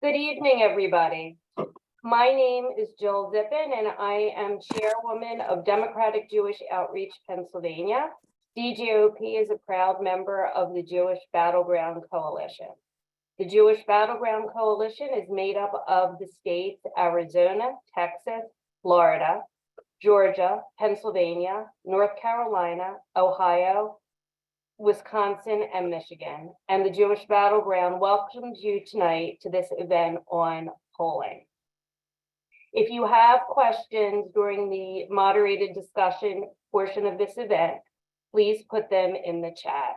Good evening, everybody. My name is Jill Zippin, and I am chairwoman of Democratic Jewish Outreach Pennsylvania. DJOP is a proud member of the Jewish Battleground Coalition. The Jewish Battleground Coalition is made up of the states Arizona, Texas, Florida, Georgia, Pennsylvania, North Carolina, Ohio, Wisconsin, and Michigan. And the Jewish Battleground welcomes you tonight to this event on polling. If you have questions during the moderated discussion portion of this event, please put them in the chat.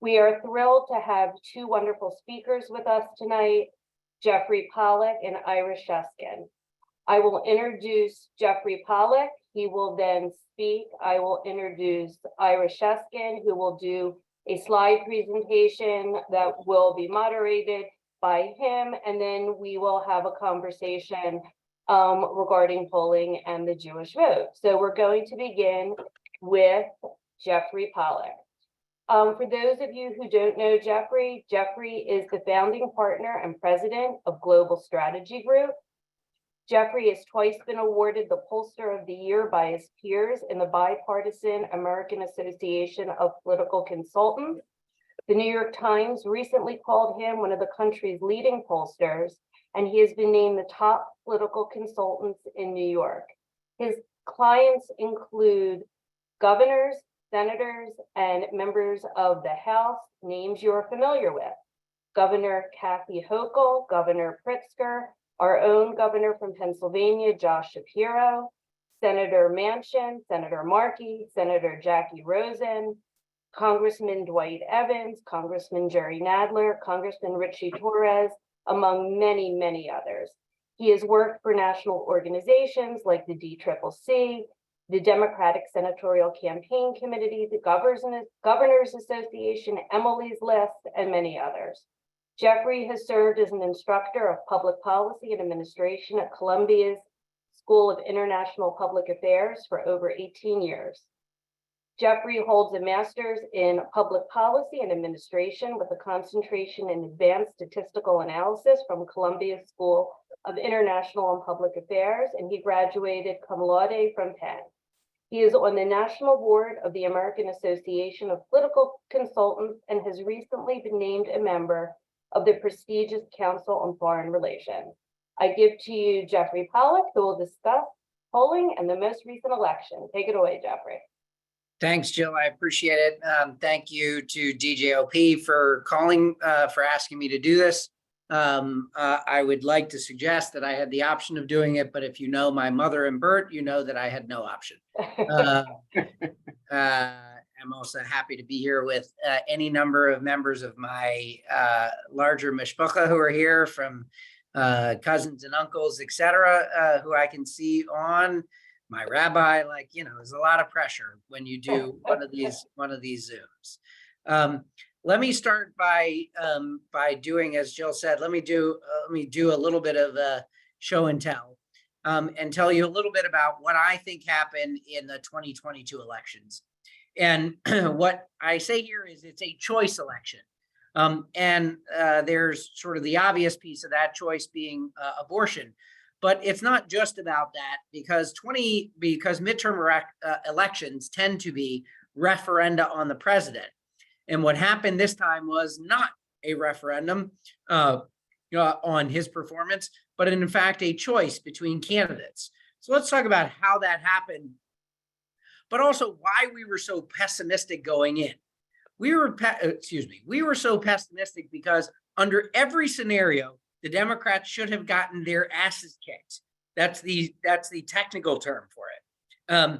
We are thrilled to have two wonderful speakers with us tonight, Jeffrey Pollack and Ira Sheskin. I will introduce Jeffrey Pollack. He will then speak. I will introduce Ira Sheskin, who will do a slide presentation that will be moderated by him, and then we will have a conversation regarding polling and the Jewish vote. So we're going to begin with Jeffrey Pollack. For those of you who don't know Jeffrey, Jeffrey is the founding partner and president of Global Strategy Group. Jeffrey has twice been awarded the Pollster of the Year by his peers in the bipartisan American Association of Political Consultants. The New York Times recently called him one of the country's leading pollsters, and he has been named the top political consultants in New York. His clients include governors, senators, and members of the House, names you're familiar with. Governor Kathy Hochul, Governor Pritzker, our own governor from Pennsylvania, Josh Shapiro, Senator Manchin, Senator Markey, Senator Jackie Rosen, Congressman Dwight Evans, Congressman Jerry Nadler, Congressman Richie Torres, among many, many others. He has worked for national organizations like the DCCC, the Democratic Senatorial Campaign Committee, the Governors Association, Emily's List, and many others. Jeffrey has served as an instructor of public policy and administration at Columbia's School of International Public Affairs for over 18 years. Jeffrey holds a master's in public policy and administration with a concentration in advanced statistical analysis from Columbia School of International and Public Affairs, and he graduated cum laude from Penn. He is on the national board of the American Association of Political Consultants and has recently been named a member of the prestigious Council on Foreign Relations. I give to you Jeffrey Pollack, who will discuss polling and the most recent election. Take it away, Jeffrey. Thanks, Jill. I appreciate it. Thank you to DJOP for calling, for asking me to do this. I would like to suggest that I had the option of doing it, but if you know my mother and Bert, you know that I had no option. I'm also happy to be here with any number of members of my larger mishpacha who are here, from cousins and uncles, etc., who I can see on. My rabbi, like, you know, there's a lot of pressure when you do one of these Zooms. Let me start by doing, as Jill said, let me do a little bit of a show and tell, and tell you a little bit about what I think happened in the 2022 elections. And what I say here is it's a choice election. And there's sort of the obvious piece of that choice being abortion. But it's not just about that, because midterm elections tend to be referenda on the president. And what happened this time was not a referendum on his performance, but in fact a choice between candidates. So let's talk about how that happened, but also why we were so pessimistic going in. We were so pessimistic because under every scenario, the Democrats should have gotten their asses kicked. That's the technical term for it.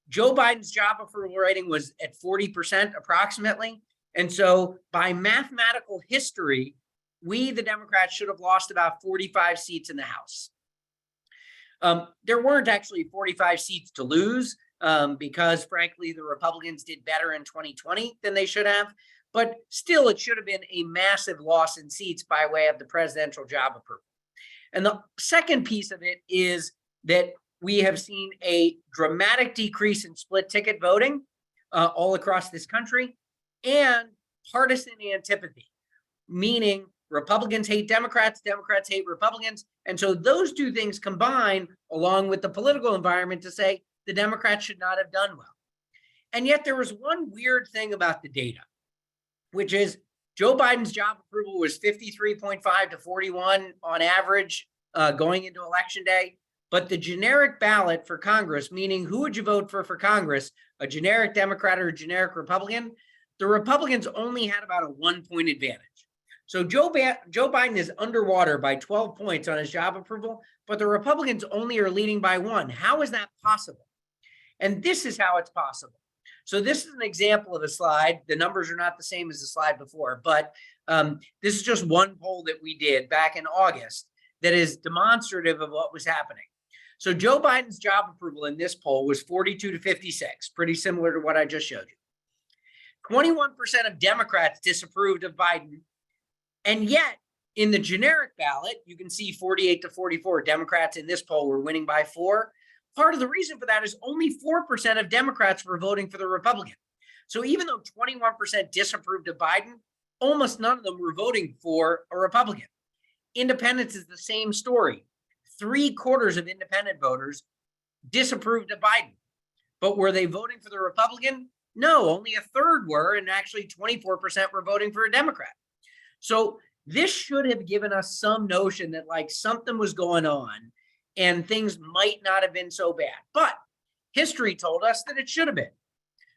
Joe Biden's job approval rating was at 40% approximately. And so by mathematical history, we, the Democrats, should have lost about 45 seats in the House. There weren't actually 45 seats to lose, because frankly, the Republicans did better in 2020 than they should have. But still, it should have been a massive loss in seats by way of the presidential job approval. And the second piece of it is that we have seen a dramatic decrease in split ticket voting all across this country, and partisan antipathy, meaning Republicans hate Democrats, Democrats hate Republicans. And so those two things combine along with the political environment to say the Democrats should not have done well. And yet there was one weird thing about the data, which is Joe Biden's job approval was 53.5 to 41 on average going into election day. But the generic ballot for Congress, meaning who would you vote for Congress, a generic Democrat or a generic Republican, the Republicans only had about a 1-point advantage. So Joe Biden is underwater by 12 points on his job approval, but the Republicans only are leading by 1. How is that possible? And this is how it's possible. So this is an example of a slide. The numbers are not the same as the slide before, but this is just one poll that we did back in August that is demonstrative of what was happening. So Joe Biden's job approval in this poll was 42 to 56, pretty similar to what I just showed you. 21% of Democrats disapproved of Biden. And yet in the generic ballot, you can see 48 to 44 Democrats in this poll were winning by 4. Part of the reason for that is only 4% of Democrats were voting for the Republican. So even though 21% disapproved of Biden, almost none of them were voting for a Republican. Independents is the same story. 3/4 of independent voters disapproved of Biden. But were they voting for the Republican? No, only 1/3 were, and actually 24% were voting for a Democrat. So this should have given us some notion that like something was going on and things might not have been so bad. But history told us that it should have been.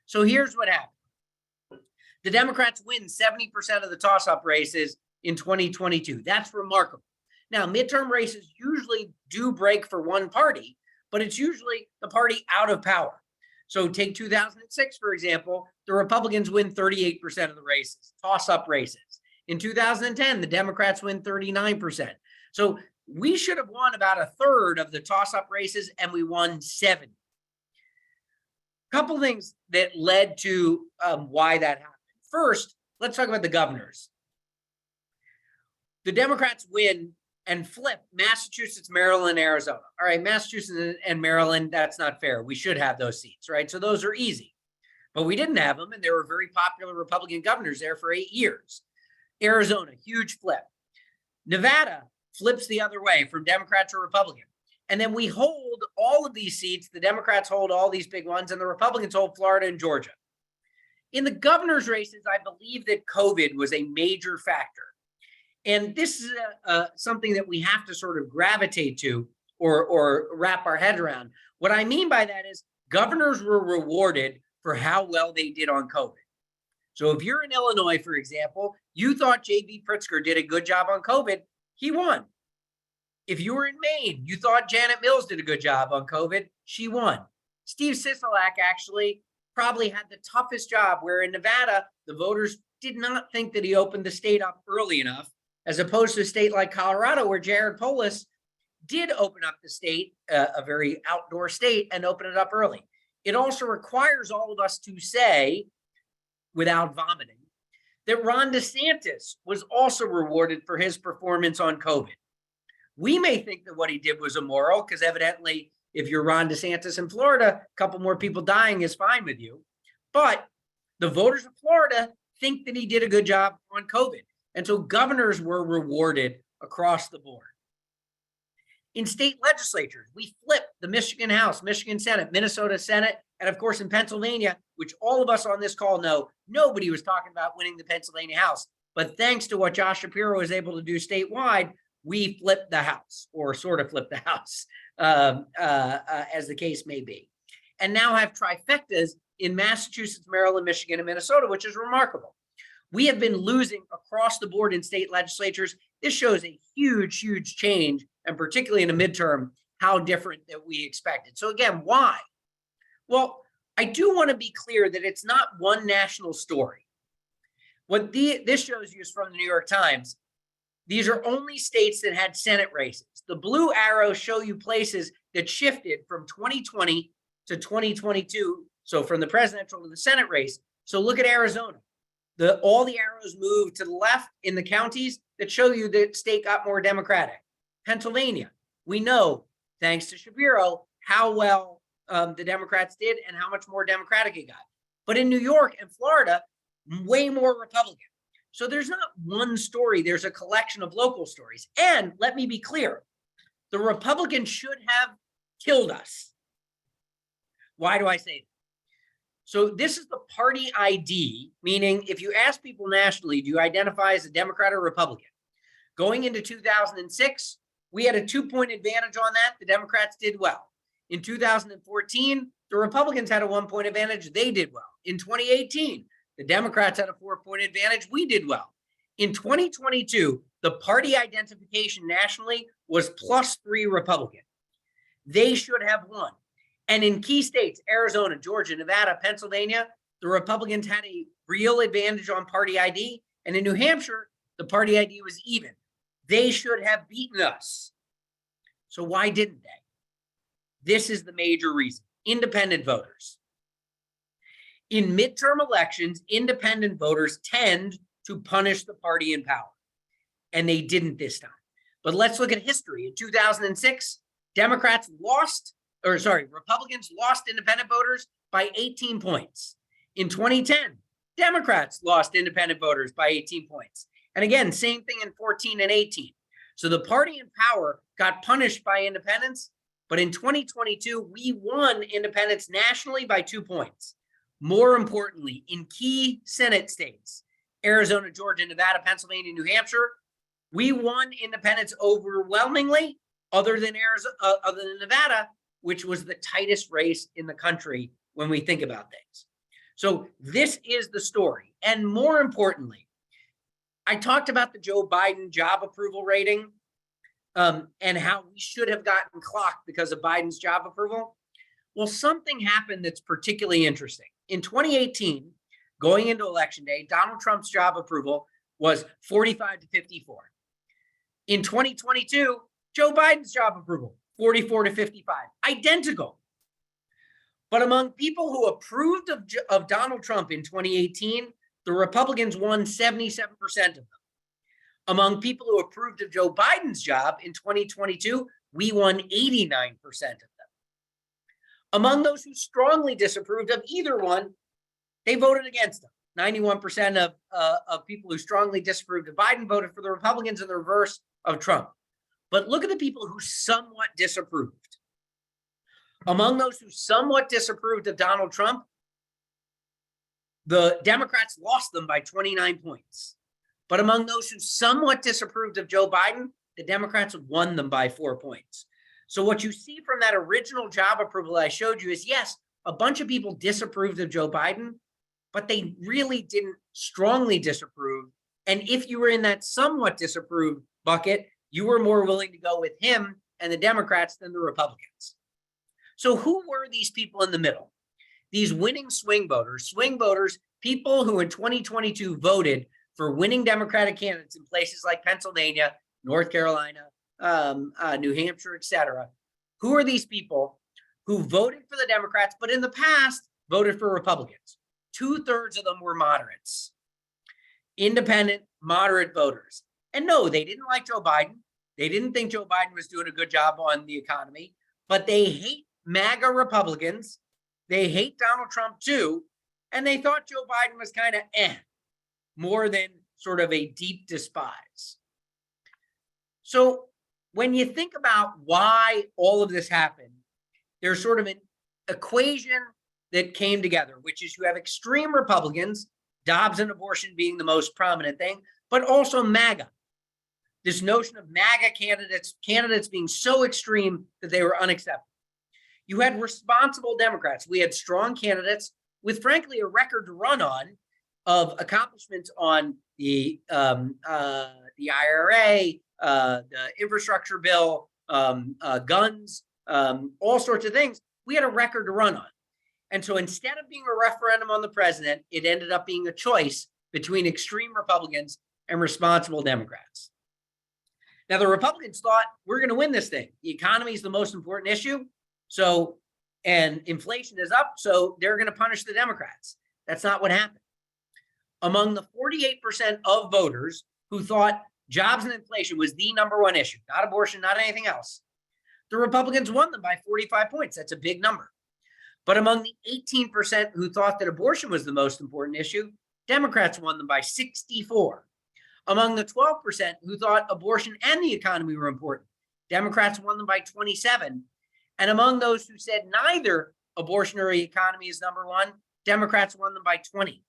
So here's what happened. The Democrats win 70% of the toss-up races in 2022. That's remarkable. Now, midterm races usually do break for one party, but it's usually the party out of power. So take 2006, for example, the Republicans win 38% of the races, toss-up races. In 2010, the Democrats win 39%. So we should have won about 1/3 of the toss-up races, and we won 70. Couple things that led to why that happened. First, let's talk about the governors. The Democrats win and flip Massachusetts, Maryland, Arizona. All right, Massachusetts and Maryland, that's not fair. We should have those seats, right? So those are easy. But we didn't have them, and there were very popular Republican governors there for 8 years. Arizona, huge flip. Nevada flips the other way from Democrat to Republican. And then we hold all of these seats. The Democrats hold all these big ones, and the Republicans hold Florida and Georgia. In the governor's races, I believe that COVID was a major factor. And this is something that we have to sort of gravitate to or wrap our head around. What I mean by that is governors were rewarded for how well they did on COVID. So if you're in Illinois, for example, you thought J.B. Pritzker did a good job on COVID, he won. If you were in Maine, you thought Janet Mills did a good job on COVID, she won. Steve Sisolak actually probably had the toughest job, where in Nevada, the voters did not think that he opened the state up early enough, as opposed to a state like Colorado, where Jared Polis did open up the state, a very outdoor state, and open it up early. It also requires all of us to say, without vomiting, that Ron DeSantis was also rewarded for his performance on COVID. We may think that what he did was immoral, because evidently, if you're Ron DeSantis in Florida, a couple more people dying is fine with you. But the voters of Florida think that he did a good job on COVID. And so governors were rewarded across the board. In state legislatures, we flipped the Michigan House, Michigan Senate, Minnesota Senate, and of course in Pennsylvania, which all of us on this call know, nobody was talking about winning the Pennsylvania House. But thanks to what Josh Shapiro was able to do statewide, we flipped the House, or sort of flipped the House, as the case may be. And now have trifectas in Massachusetts, Maryland, Michigan, and Minnesota, which is remarkable. We have been losing across the board in state legislatures. This shows a huge, huge change, and particularly in a midterm, how different that we expected. So again, why? Well, I do want to be clear that it's not one national story. What this shows you is from the New York Times. These are only states that had Senate races. The blue arrows show you places that shifted from 2020 to 2022. So from the presidential to the Senate race. So look at Arizona. All the arrows moved to the left in the counties that show you that state got more Democratic. Pennsylvania, we know, thanks to Shapiro, how well the Democrats did and how much more Democratic it got. But in New York and Florida, way more Republican. So there's not one story, there's a collection of local stories. And let me be clear, the Republicans should have killed us. Why do I say that? So this is the party ID, meaning if you ask people nationally, do you identify as a Democrat or Republican? Going into 2006, we had a 2-point advantage on that. The Democrats did well. In 2014, the Republicans had a 1-point advantage. They did well. In 2018, the Democrats had a 4-point advantage. We did well. In 2022, the party identification nationally was +3 Republican. They should have won. And in key states, Arizona, Georgia, Nevada, Pennsylvania, the Republicans had a real advantage on party ID. And in New Hampshire, the party ID was even. They should have beaten us. So why didn't they? This is the major reason. Independent voters. In midterm elections, independent voters tend to punish the party in power. And they didn't this time. But let's look at history. In 2006, Republicans lost independent voters by 18 points. In 2010, Democrats lost independent voters by 18 points. And again, same thing in 14 and 18. So the party in power got punished by independents, but in 2022, we won independents nationally by 2 points. More importantly, in key Senate states, Arizona, Georgia, Nevada, Pennsylvania, New Hampshire, we won independents overwhelmingly, other than Nevada, which was the tightest race in the country when we think about things. So this is the story. And more importantly, I talked about the Joe Biden job approval rating and how we should have gotten clocked because of Biden's job approval. Well, something happened that's particularly interesting. In 2018, going into election day, Donald Trump's job approval was 45 to 54. In 2022, Joe Biden's job approval, 44 to 55, identical. But among people who approved of Donald Trump in 2018, the Republicans won 77% of them. Among people who approved of Joe Biden's job in 2022, we won 89% of them. Among those who strongly disapproved of either one, they voted against them. 91% of people who strongly disapproved of Biden voted for the Republicans, and the reverse of Trump. But look at the people who somewhat disapproved. Among those who somewhat disapproved of Donald Trump, the Democrats lost them by 29 points. But among those who somewhat disapproved of Joe Biden, the Democrats won them by 4 points. So what you see from that original job approval I showed you is, yes, a bunch of people disapproved of Joe Biden, but they really didn't strongly disapprove. And if you were in that somewhat disapproved bucket, you were more willing to go with him and the Democrats than the Republicans. So who were these people in the middle? These winning swing voters, people who in 2022 voted for winning Democratic candidates in places like Pennsylvania, North Carolina, New Hampshire, et cetera. Who are these people who voted for the Democrats, but in the past voted for Republicans? 2/3 of them were moderates, independent, moderate voters. And no, they didn't like Joe Biden. They didn't think Joe Biden was doing a good job on the economy, but they hate MAGA Republicans. They hate Donald Trump too. And they thought Joe Biden was kind of more than sort of a deep despise. So when you think about why all of this happened, there's sort of an equation that came together, which is you have extreme Republicans, Dobbs and abortion being the most prominent thing, but also MAGA. This notion of MAGA candidates being so extreme that they were unacceptable. You had responsible Democrats. We had strong candidates with, frankly, a record to run on of accomplishments on the IRA, the infrastructure bill, guns, all sorts of things. We had a record to run on. And so instead of being a referendum on the president, it ended up being a choice between extreme Republicans and responsible Democrats. Now, the Republicans thought, we're going to win this thing. The economy is the most important issue. So, and inflation is up, so they're going to punish the Democrats. That's not what happened. Among the 48% of voters who thought jobs and inflation was the #1 issue, not abortion, not anything else, the Republicans won them by 45 points. That's a big number. But among the 18% who thought that abortion was the most important issue, Democrats won them by 64. Among the 12% who thought abortion and the economy were important, Democrats won them by 27. And among those who said neither abortion or the economy is number one, Democrats won them by 20.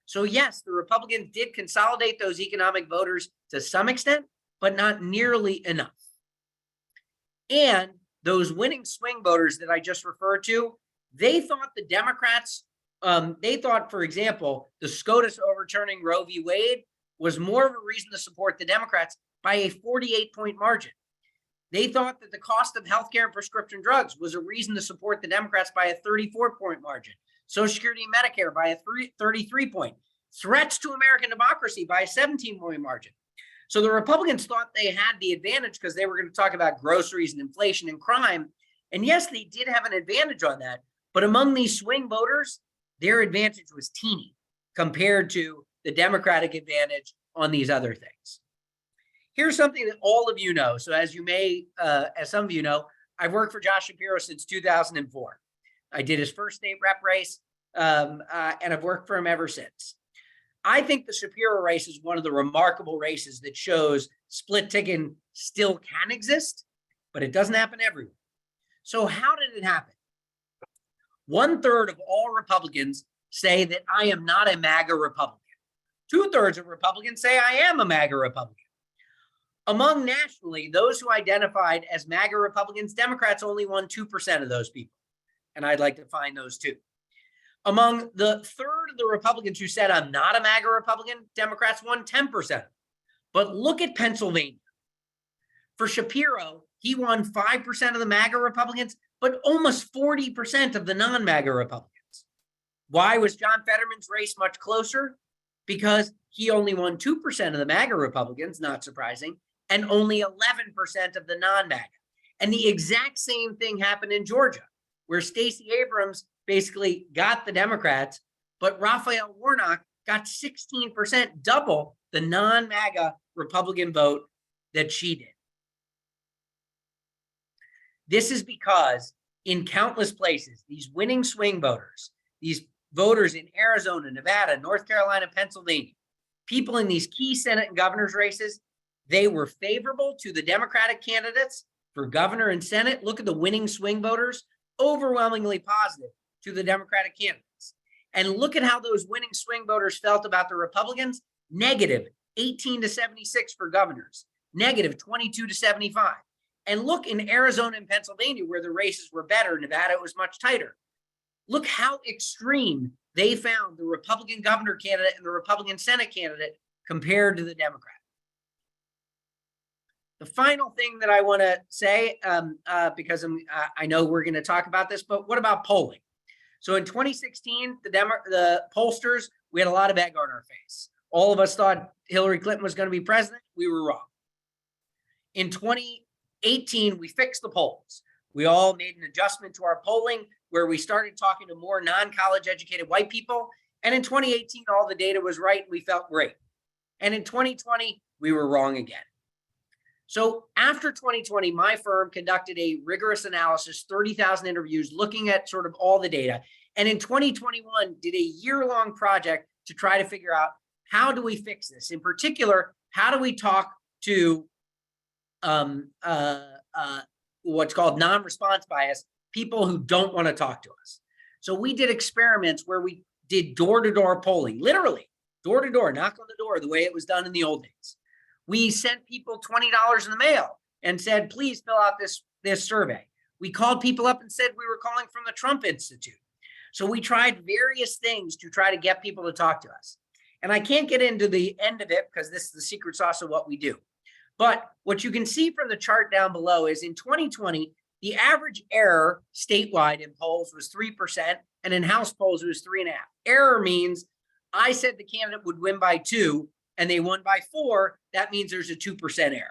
So yes, the Republicans did consolidate those economic voters to some extent, but not nearly enough. And those winning swing voters that I just referred to, they thought the Democrats, they thought, for example, the SCOTUS overturning Roe v. Wade was more of a reason to support the Democrats by a 48-point margin. They thought that the cost of healthcare and prescription drugs was a reason to support the Democrats by a 34-point margin. Social Security and Medicare by a 33-point. Threats to American democracy by a 17-point margin. So the Republicans thought they had the advantage because they were going to talk about groceries and inflation and crime. And yes, they did have an advantage on that. But among these swing voters, their advantage was teeny compared to the Democratic advantage on these other things. Here's something that all of you know. So as some of you know, I've worked for Josh Shapiro since 2004. I did his first state rep race, and I've worked for him ever since. I think the Shapiro race is one of the remarkable races that shows split ticket still can exist, but it doesn't happen everywhere. So how did it happen? 1/3 of all Republicans say that I am not a MAGA Republican. 2/3 of Republicans say I am a MAGA Republican. Among nationally, those who identified as MAGA Republicans, Democrats only won 2% of those people. And I'd like to find those too. Among the 1/3 of the Republicans who said I'm not a MAGA Republican, Democrats won 10%. But look at Pennsylvania. For Shapiro, he won 5% of the MAGA Republicans, but almost 40% of the non-MAGA Republicans. Why was John Fetterman's race much closer? Because he only won 2% of the MAGA Republicans, not surprising, and only 11% of the non-MAGA. And the exact same thing happened in Georgia, where Stacey Abrams basically got the Democrats, but Raphael Warnock got 16%, double the non-MAGA Republican vote that she did. This is because in countless places, these winning swing voters, these voters in Arizona, Nevada, North Carolina, Pennsylvania, people in these key Senate and governor's races, they were favorable to the Democratic candidates for governor and Senate. Look at the winning swing voters, overwhelmingly positive to the Democratic candidates. And look at how those winning swing voters felt about the Republicans, negative 18 to 76 for governors, negative 22 to 75. And look in Arizona and Pennsylvania, where the races were better, Nevada, it was much tighter. Look how extreme they found the Republican governor candidate and the Republican Senate candidate compared to the Democrat. The final thing that I want to say, because I know we're going to talk about this, but what about polling? So in 2016, the pollsters, we had a lot of egg on our face. All of us thought Hillary Clinton was going to be president. We were wrong. In 2018, we fixed the polls. We all made an adjustment to our polling where we started talking to more non-college educated white people. And in 2018, all the data was right. We felt great. And in 2020, we were wrong again. So after 2020, my firm conducted a rigorous analysis, 30,000 interviews, looking at sort of all the data. And in 2021, did a year-long project to try to figure out how do we fix this? In particular, how do we talk to what's called non-response bias, people who don't want to talk to us. So we did experiments where we did door-to-door polling, literally door-to-door, knock on the door, the way it was done in the old days. We sent people $20 in the mail and said, please fill out this survey. We called people up and said we were calling from the Trump Institute. So we tried various things to try to get people to talk to us. And I can't get into the end of it because this is the secret sauce of what we do. But what you can see from the chart down below is in 2020, the average error statewide in polls was 3%, and in House polls it was 3.5%. Error means I said the candidate would win by 2, and they won by 4. That means there's a 2% error.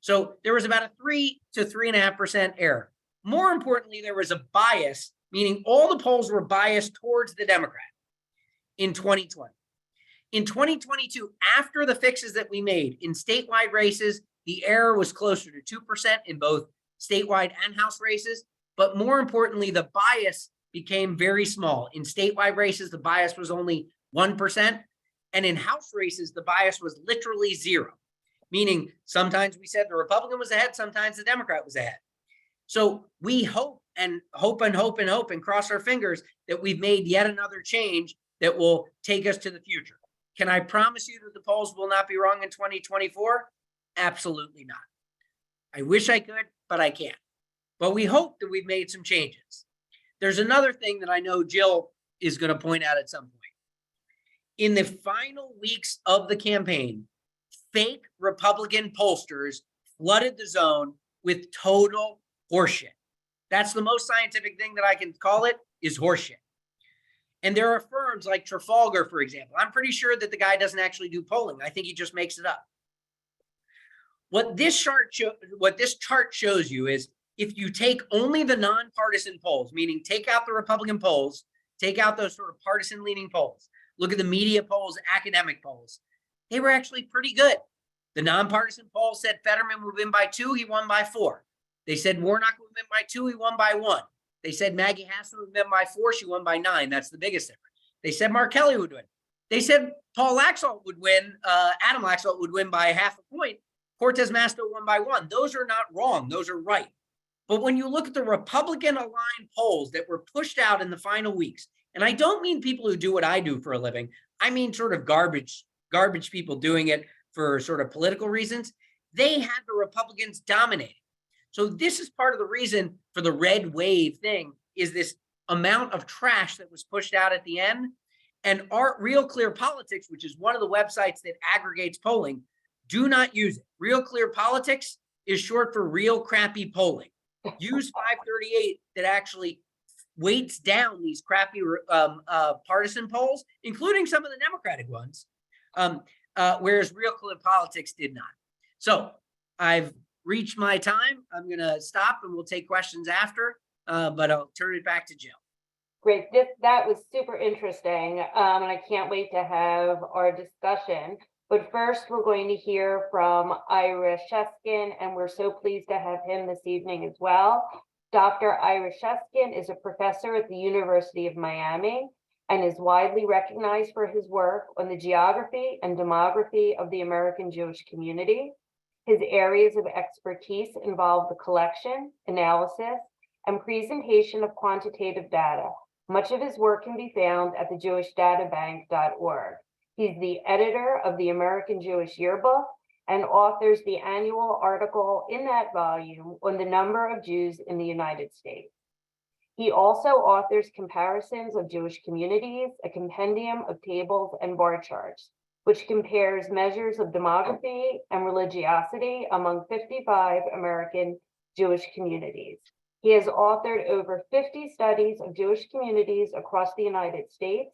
So there was about a 3 to 3.5% error. More importantly, there was a bias, meaning all the polls were biased towards the Democrat in 2020. In 2022, after the fixes that we made in statewide races, the error was closer to 2% in both statewide and House races. But more importantly, the bias became very small. In statewide races, the bias was only 1%. And in House races, the bias was literally 0, meaning sometimes we said the Republican was ahead, sometimes the Democrat was ahead. So we hope and cross our fingers that we've made yet another change that will take us to the future. Can I promise you that the polls will not be wrong in 2024? Absolutely not. I wish I could, but I can't. But we hope that we've made some changes. There's another thing that I know Jill is going to point out at some point. In the final weeks of the campaign, fake Republican pollsters flooded the zone with total horseshit. That's the most scientific thing that I can call it, is horseshit. And there are firms like Trafalgar, for example. I'm pretty sure that the guy doesn't actually do polling. I think he just makes it up. What this chart shows you is if you take only the nonpartisan polls, meaning take out the Republican polls, take out those sort of partisan leaning polls, look at the media polls, academic polls, they were actually pretty good. The nonpartisan poll said Fetterman would win by 2, he won by 4. They said Warnock would win by 2, he won by 1. They said Maggie Hassan would win by 4, she won by 9. That's the biggest difference. They said Mark Kelly would win. They said Paul Laxalt would win, Adam Laxalt would win by 0.5 point. Cortez Masto won by 1. Those are not wrong, those are right. But when you look at the Republican aligned polls that were pushed out in the final weeks, and I don't mean people who do what I do for a living, I mean sort of garbage people doing it for sort of political reasons, they had the Republicans dominating. So this is part of the reason for the red wave thing, is this amount of trash that was pushed out at the end. And Real Clear Politics, which is one of the websites that aggregates polling, do not use it. Real Clear Politics is short for Real Crappy Polling. Use 538 that actually weights down these crappy partisan polls, including some of the Democratic ones, whereas Real Clear Politics did not. So I've reached my time. I'm going to stop and we'll take questions after, but I'll turn it back to Jill. Great. That was super interesting. And I can't wait to have our discussion. But first, we're going to hear from Ira Sheskin, and we're so pleased to have him this evening as well. Dr. Ira Sheskin is a professor at the University of Miami and is widely recognized for his work on the geography and demography of the American Jewish community. His areas of expertise involve the collection, analysis, and presentation of quantitative data. Much of his work can be found at thejewishDataBank.org. He's the editor of the American Jewish Yearbook and authors the annual article in that volume on the number of Jews in the United States. He also authors comparisons of Jewish communities, a compendium of tables and bar charts, which compares measures of demography and religiosity among 55 American Jewish communities. He has authored over 50 studies of Jewish communities across the United States.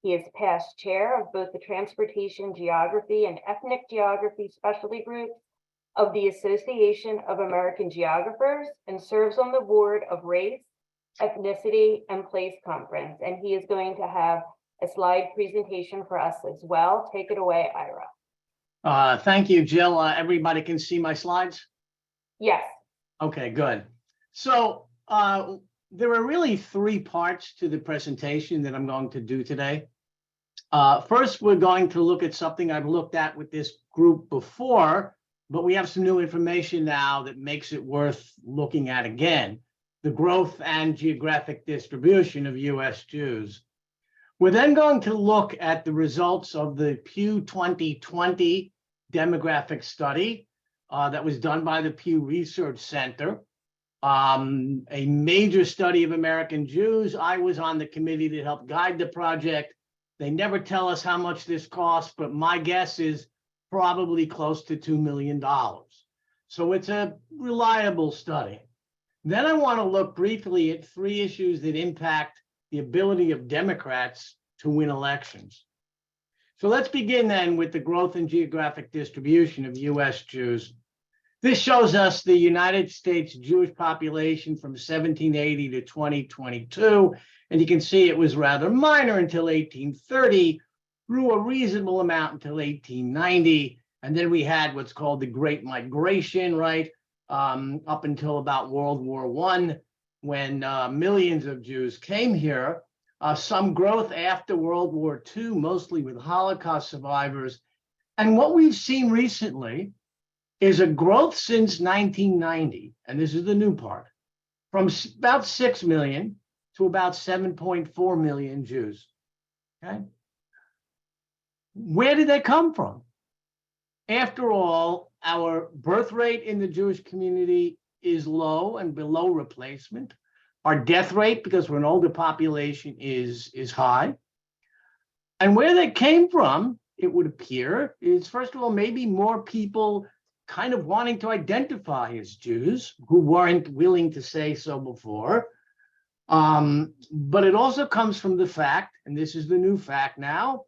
He is past chair of both the Transportation Geography and Ethnic Geography Specialty Groups of the Association of American Geographers and serves on the board of Race, Ethnicity, and Place Conference. And he is going to have a slide presentation for us as well. Take it away, Ira. Thank you, Jill. Everybody can see my slides? Yes. Okay, good. So there are really 3 parts to the presentation that I'm going to do today. First, we're going to look at something I've looked at with this group before, but we have some new information now that makes it worth looking at again: the growth and geographic distribution of U.S. Jews. We're then going to look at the results of the Pew 2020 demographic study that was done by the Pew Research Center, a major study of American Jews. I was on the committee that helped guide the project. They never tell us how much this costs, but my guess is probably close to $2 million. So it's a reliable study. Then I want to look briefly at 3 issues that impact the ability of Democrats to win elections. So let's begin then with the growth and geographic distribution of U.S. Jews. This shows us the United States Jewish population from 1780 to 2022, and you can see it was rather minor until 1830, grew a reasonable amount until 1890, and then we had what's called the Great Migration, right, up until about World War I, when millions of Jews came here. some growth after World War II, mostly with Holocaust survivors. And what we've seen recently is a growth since 1990, and this is the new part, from about 6 million to about 7.4 million Jews. Okay. Where did they come from? After all, our birth rate in the Jewish community is low and below replacement. Our death rate, because we're an older population, is high. And where they came from, it would appear, is first of all, maybe more people kind of wanting to identify as Jews who weren't willing to say so before. But it also comes from the fact, and this is the new fact now,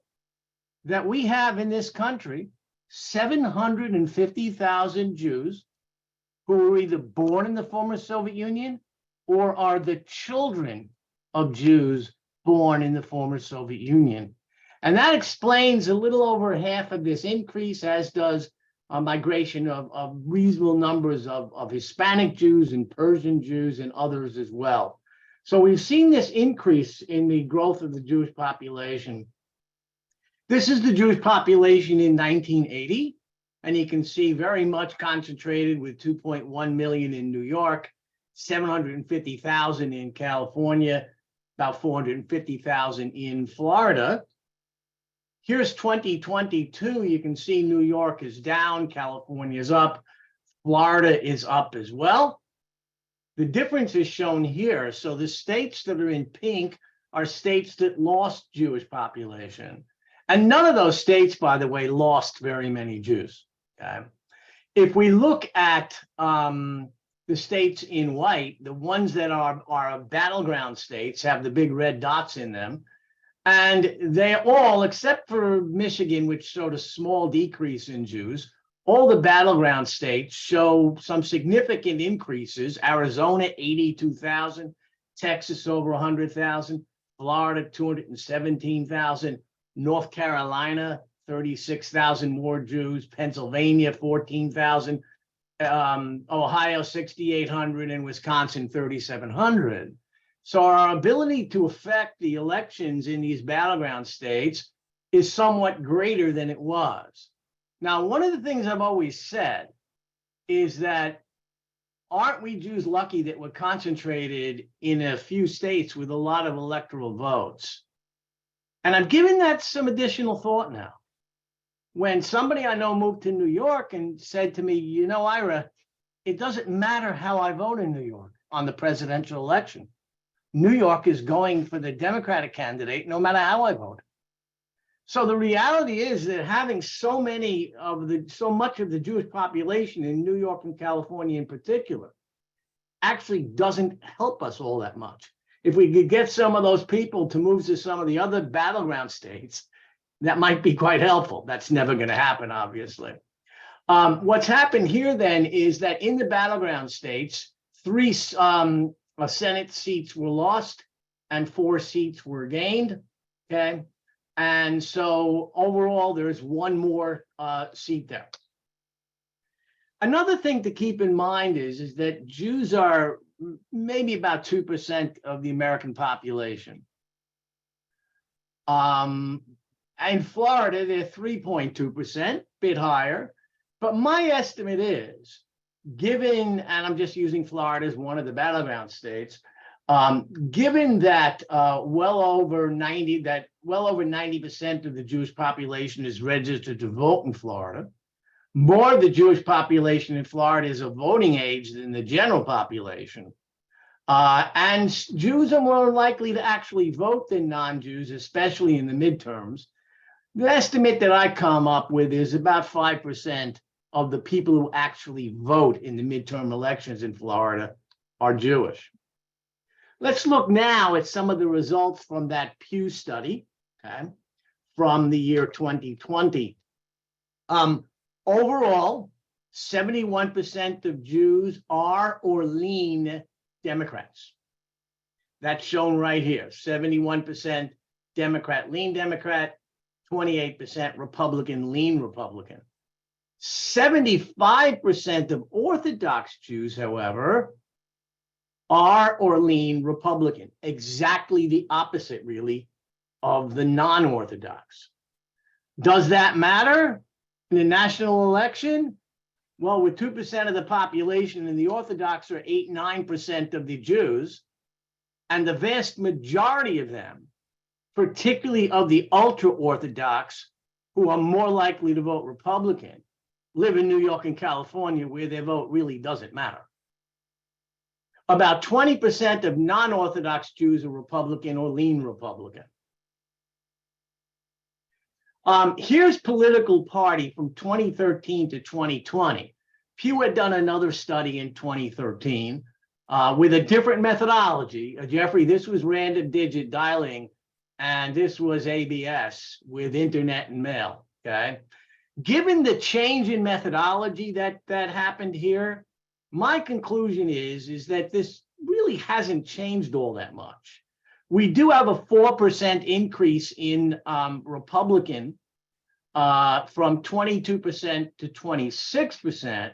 that we have in this country 750,000 Jews who were either born in the former Soviet Union or are the children of Jews born in the former Soviet Union. And that explains a little over half of this increase, as does a migration of reasonable numbers of Hispanic Jews and Persian Jews and others as well. So we've seen this increase in the growth of the Jewish population. This is the Jewish population in 1980, and you can see very much concentrated with 2.1 million in New York, 750,000 in California, about 450,000 in Florida. Here's 2022. You can see New York is down, California is up, Florida is up as well. The difference is shown here. So the states that are in pink are states that lost Jewish population. And none of those states, by the way, lost very many Jews. Okay? If we look at the states in white, the ones that are battleground states have the big red dots in them. And they all, except for Michigan, which showed a small decrease in Jews, all the battleground states show some significant increases. Arizona, 82,000, Texas, over 100,000, Florida, 217,000, North Carolina, 36,000 more Jews, Pennsylvania, 14,000, Ohio, 6,800, and Wisconsin, 3,700. So our ability to affect the elections in these battleground states is somewhat greater than it was. Now, one of the things I've always said is that aren't we Jews lucky that we're concentrated in a few states with a lot of electoral votes? And I'm giving that some additional thought now. When somebody I know moved to New York and said to me, you know, Ira, it doesn't matter how I vote in New York on the presidential election. New York is going for the Democratic candidate, no matter how I vote. So the reality is that having so much of the Jewish population in New York and California in particular actually doesn't help us all that much. If we could get some of those people to move to some of the other battleground states, that might be quite helpful. That's never going to happen, obviously. What's happened here then is that in the battleground states, 3 Senate seats were lost and 4 seats were gained. Okay. And so overall, there's 1 more seat there. Another thing to keep in mind is that Jews are maybe about 2% of the American population. In Florida, they're 3.2%, bit higher. But my estimate is, given, and I'm just using Florida as one of the battleground states, given that well over 90% of the Jewish population is registered to vote in Florida, more of the Jewish population in Florida is of voting age than the general population. And Jews are more likely to actually vote than non-Jews, especially in the midterms. The estimate that I come up with is about 5% of the people who actually vote in the midterm elections in Florida are Jewish. Let's look now at some of the results from that Pew study, okay, from the year 2020. Overall, 71% of Jews are or lean Democrats. That's shown right here, 71% Democrat, lean Democrat, 28% Republican, lean Republican. 75% of Orthodox Jews, however, are or lean Republican, exactly the opposite, really, of the non-Orthodox. Does that matter in the national election? Well, with 2% of the population, and the Orthodox are 8-9% of the Jews, and the vast majority of them, particularly of the ultra-Orthodox, who are more likely to vote Republican, live in New York and California, where their vote really doesn't matter. About 20% of non-Orthodox Jews are Republican or lean Republican. Here's political party from 2013 to 2020. Pew had done another study in 2013 with a different methodology. Jeffrey, this was random digit dialing, and this was ABS with internet and mail, okay? Given the change in methodology that happened here, my conclusion is that this really hasn't changed all that much. We do have a 4% increase in Republican from 22% to 26%,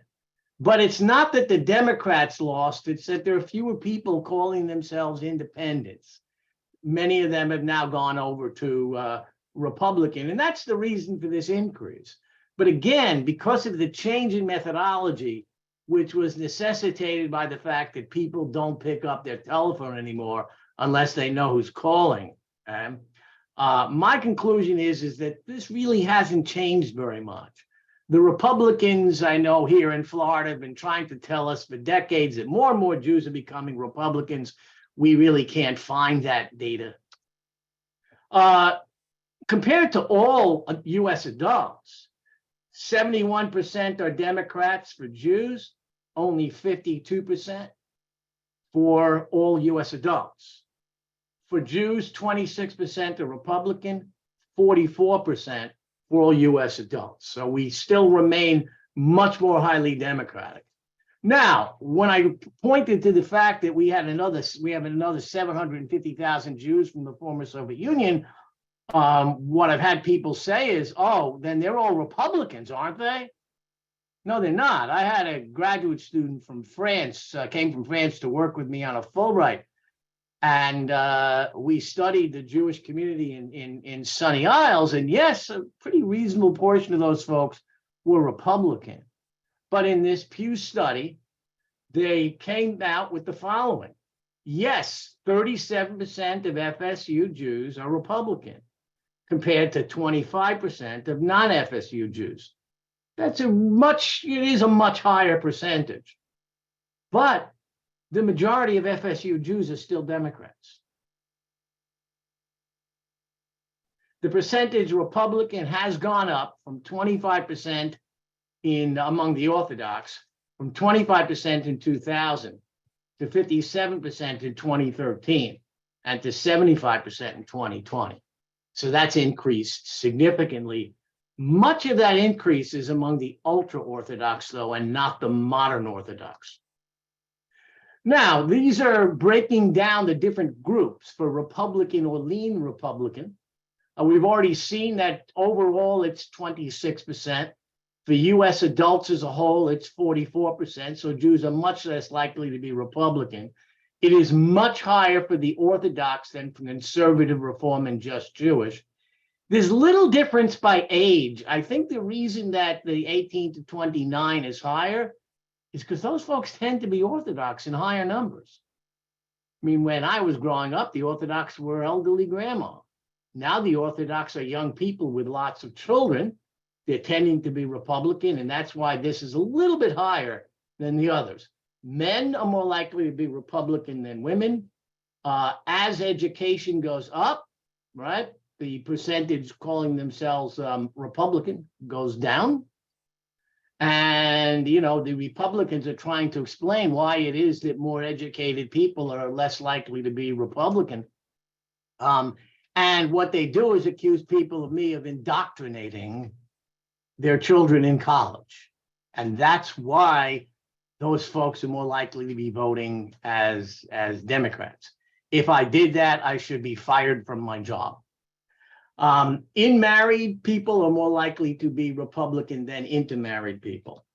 but it's not that the Democrats lost, it's that there are fewer people calling themselves independents. Many of them have now gone over to Republican, and that's the reason for this increase. But again, because of the change in methodology, which was necessitated by the fact that people don't pick up their telephone anymore unless they know who's calling. My conclusion is that this really hasn't changed very much. The Republicans I know here in Florida have been trying to tell us for decades that more and more Jews are becoming Republicans. We really can't find that data. Compared to all US adults, 71% are Democrats for Jews, only 52% for all US adults. For Jews, 26% are Republican, 44% for all US adults. So we still remain much more highly Democratic. Now, when I pointed to the fact that we have another 750,000 Jews from the former Soviet Union, what I've had people say is, oh, then they're all Republicans, aren't they? No, they're not. I had a graduate student from France, came from France to work with me on a Fulbright. And we studied the Jewish community in Sunny Isles. And yes, a pretty reasonable portion of those folks were Republican. But in this Pew study, they came out with the following. Yes, 37% of FSU Jews are Republican, compared to 25% of non-FSU Jews. It is a much higher percentage. But the majority of FSU Jews are still Democrats. The percentage Republican has gone up from 25% among the Orthodox, from 25% in 2000 to 57% in 2013, and to 75% in 2020. So that's increased significantly. Much of that increase is among the ultra-Orthodox, though, and not the modern Orthodox. Now, these are breaking down the different groups for Republican or lean Republican. We've already seen that overall it's 26%. For US adults as a whole, it's 44%. So Jews are much less likely to be Republican. It is much higher for the Orthodox than for conservative Reform and just Jewish. There's little difference by age. I think the reason that the 18 to 29 is higher is because those folks tend to be Orthodox in higher numbers. I mean, when I was growing up, the Orthodox were elderly grandma. Now the Orthodox are young people with lots of children. They're tending to be Republican, and that's why this is a little bit higher than the others. Men are more likely to be Republican than women. As education goes up, right, the percentage calling themselves Republican goes down. And, you know, the Republicans are trying to explain why it is that more educated people are less likely to be Republican. And what they do is accuse people of me of indoctrinating their children in college. And that's why those folks are more likely to be voting as Democrats. If I did that, I should be fired from my job. In-married people are more likely to be Republican than intermarried people.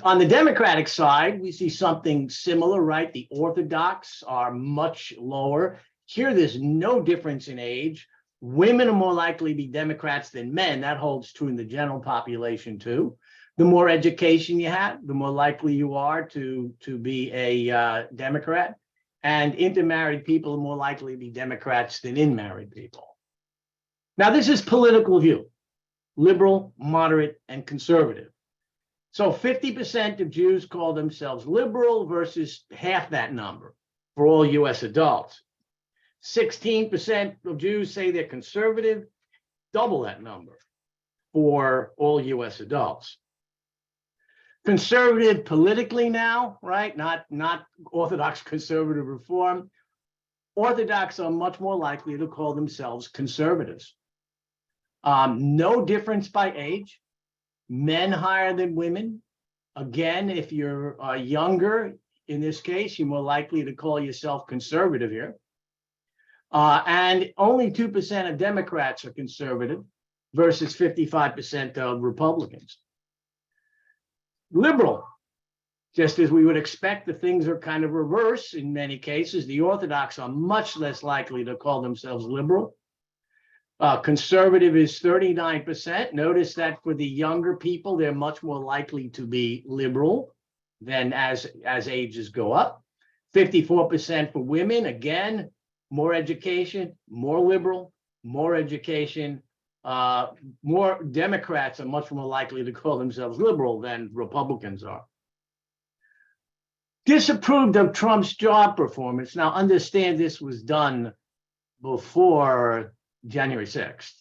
On the Democratic side, we see something similar, right? The Orthodox are much lower. Here, there's no difference in age. Women are more likely to be Democrats than men. That holds true in the general population too. The more education you have, the more likely you are to be a Democrat. And intermarried people are more likely to be Democrats than unmarried people. Now, this is political view, liberal, moderate, and conservative. So 50% of Jews call themselves liberal versus half that number for all US adults. 16% of Jews say they're conservative, double that number for all US adults. Conservative politically now, right? Not Orthodox conservative reform. Orthodox are much more likely to call themselves conservatives. No difference by age. Men higher than women. Again, if you're younger, in this case, you're more likely to call yourself conservative here. And only 2% of Democrats are conservative versus 55% of Republicans. Liberal, just as we would expect, the things are kind of reverse in many cases. The Orthodox are much less likely to call themselves liberal. Conservative is 39%. Notice that for the younger people, they're much more likely to be liberal than as ages go up. 54% for women, again, more education, more liberal, more education. More Democrats are much more likely to call themselves liberal than Republicans are. Disapproved of Trump's job performance. Now, understand this was done before January 6th.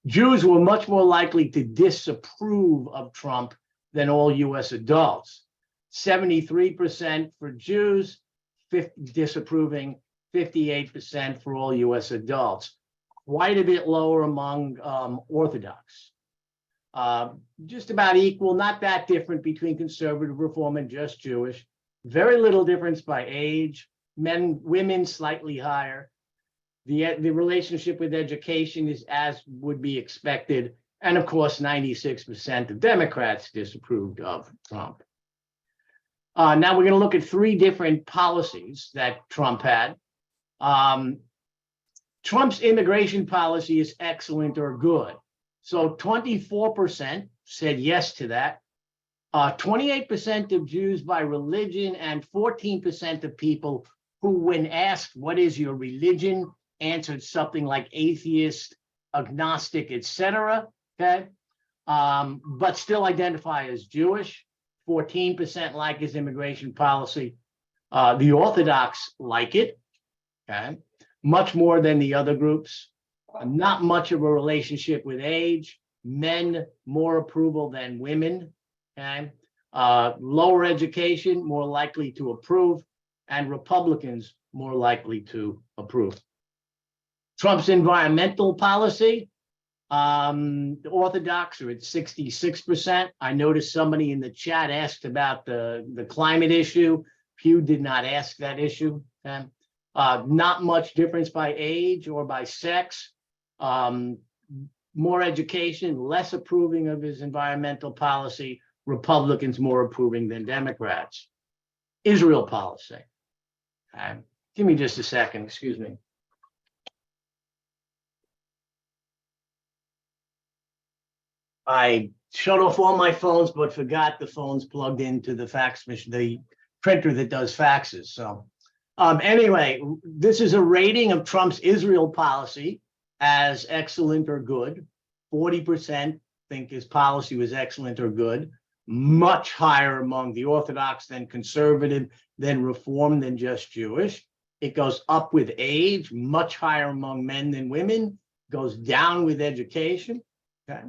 Jews were much more likely to disapprove of Trump than all US adults. 73% for Jews, disapproving, 58% for all US adults. Quite a bit lower among Orthodox. Just about equal, not that different between conservative reform and just Jewish. Very little difference by age. Men, women slightly higher. The relationship with education is as would be expected. And of course, 96% of Democrats disapproved of Trump. Now we're going to look at three different policies that Trump had. Trump's immigration policy is excellent or good. So 24% said yes to that. 28% of Jews by religion and 14% of people who, when asked, what is your religion, answered something like atheist, agnostic, etc. Okay, but still identify as Jewish. 14% like his immigration policy. The Orthodox like it. Okay, much more than the other groups. Not much of a relationship with age. Men more approval than women. Okay, lower education, more likely to approve, and Republicans more likely to approve. Trump's environmental policy, the Orthodox are at 66%. I noticed somebody in the chat asked about the climate issue. Pew did not ask that issue. Okay? Not much difference by age or by sex. More education, less approving of his environmental policy. Republicans more approving than Democrats. Israel policy. Give me just a second, excuse me. I shut off all my phones, but forgot the phones plugged into the fax machine, the printer that does faxes. So anyway, this is a rating of Trump's Israel policy as excellent or good. 40% think his policy was excellent or good. Much higher among the Orthodox than conservative, than Reform, than just Jewish. It goes up with age, much higher among men than women, goes down with education. Okay.